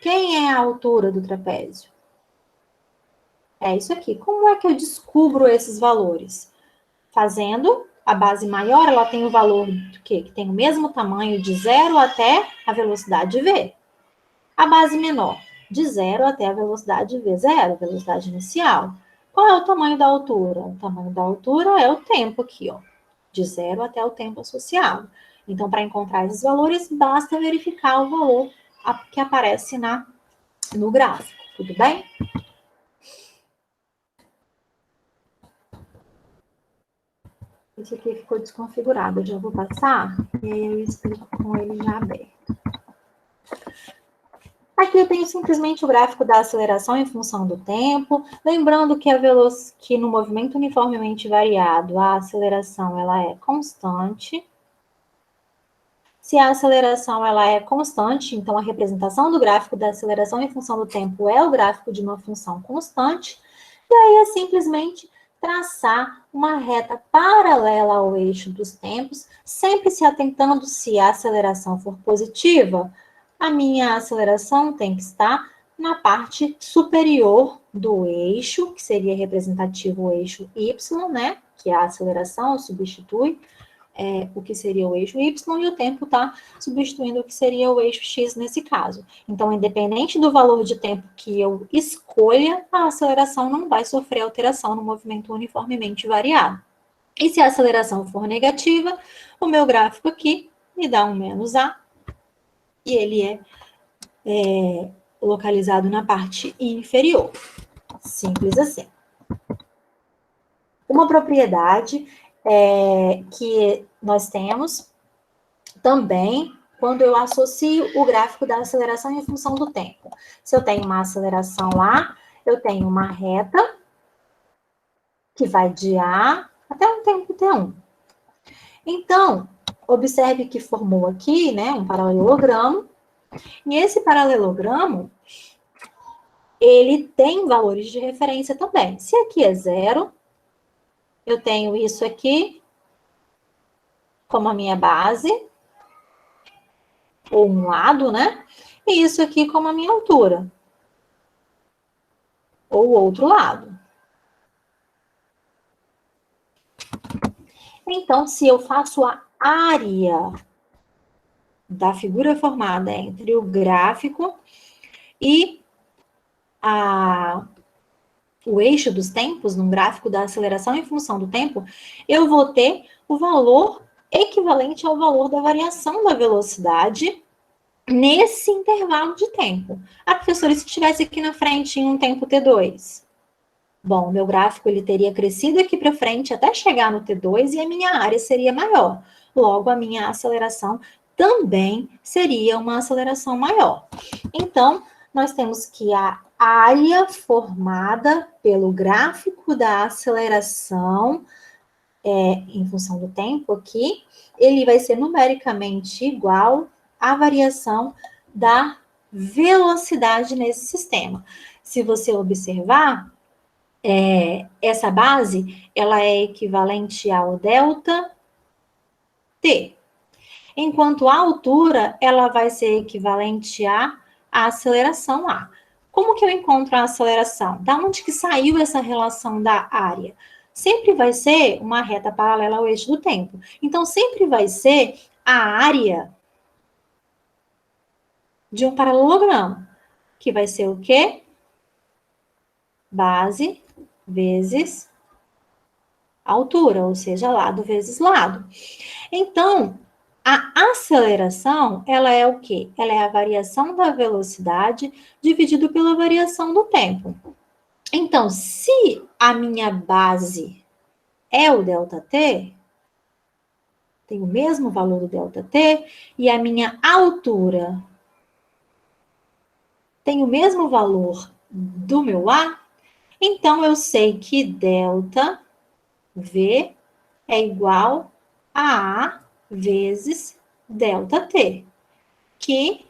Speaker 1: Quem é a altura do trapézio? É isso aqui. Como é que eu descubro esses valores? Fazendo a base maior, ela tem o valor do quê? Que tem o mesmo tamanho de 0 até a velocidade v. A base menor, de 0 até a velocidade v0, velocidade inicial. Qual é o tamanho da altura? O tamanho da altura é o tempo aqui, ó, de 0 até o tempo associado. Então, para encontrar esses valores, basta verificar o valor que aparece no gráfico, tudo bem? Esse aqui ficou desconfigurado, eu já vou passar e aí eu explico com ele já aberto. Aqui eu tenho simplesmente o gráfico da aceleração em função do tempo, lembrando que no movimento uniformemente variado, a aceleração ela é constante. Se a aceleração ela é constante, então a representação do gráfico da aceleração em função do tempo é o gráfico de uma função constante, e aí é simplesmente traçar uma reta paralela ao eixo dos tempos, sempre se atentando se a aceleração for positiva, a minha aceleração tem que estar na parte superior do eixo, que seria representativo o eixo Y, né? Que é a aceleração, substitui o que seria o eixo Y, e o tempo está substituindo o que seria o eixo X nesse caso. Então, independente do valor de tempo que eu escolha, a aceleração não vai sofrer alteração no movimento uniformemente variado. E se a aceleração for negativa, o meu gráfico aqui me dá um menos A, e ele é localizado na parte inferior. Simples assim. Uma propriedade que nós temos também quando eu associo o gráfico da aceleração em função do tempo. Se eu tenho uma aceleração lá, eu tenho uma reta que vai de A até um tempo T1. Então, observe que formou aqui, né, um paralelogramo, e esse paralelogramo, ele tem valores de referência também. Se aqui é 0, eu tenho isso aqui como a minha base, ou um lado, né? E isso aqui como a minha altura, ou o outro lado. Então, se eu faço a área da figura formada entre o gráfico e o eixo dos tempos, num gráfico da aceleração em função do tempo, eu vou ter o valor equivalente ao valor da variação da velocidade nesse intervalo de tempo. Ah, professora, e se estivesse aqui na frente em um tempo T2? Bom, meu gráfico ele teria crescido aqui para frente até chegar no T2 e a minha área seria maior. Logo, a minha aceleração também seria uma aceleração maior. Então, nós temos que a área formada pelo gráfico da aceleração em função do tempo aqui, ele vai ser numericamente igual à variação da velocidade nesse sistema. Se você observar, essa base, ela é equivalente ao delta t, enquanto a altura, ela vai ser equivalente à aceleração A. Como que eu encontro a aceleração? Da onde que saiu essa relação da área? Sempre vai ser uma reta paralela ao eixo do tempo. Então, sempre vai ser a área de um paralelogramo, que vai ser o quê? Base vezes altura, ou seja, lado vezes lado. Então, a aceleração, ela é o quê? Ela é a variação da velocidade dividido pela variação do tempo. Então, se a minha base é o ΔT, tem o mesmo valor do ΔT, e a minha altura tem o mesmo valor do meu A, então eu sei que ΔV é igual a A vezes ΔT, que,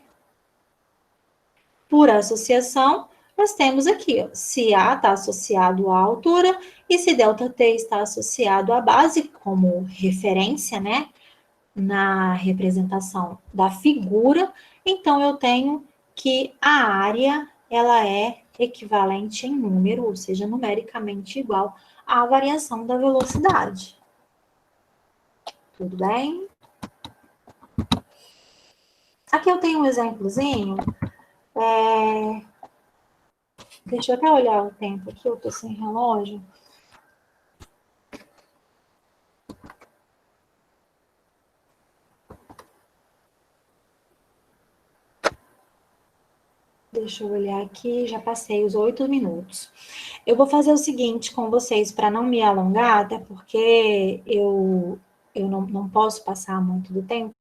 Speaker 1: por associação, nós temos aqui, ó, se A está associado à altura e se ΔT está associado à base, como referência, né, na representação da figura, então eu tenho que a área, ela é equivalente em número, ou seja, numericamente igual à variação da velocidade. Tudo bem? Aqui eu tenho um exemplozinho. Deixa eu até olhar o tempo aqui, eu tô sem relógio. Deixa eu olhar aqui, já passei os 8 minutos. Eu vou fazer o seguinte com vocês, para não me alongar, até porque eu não posso passar muito do tempo.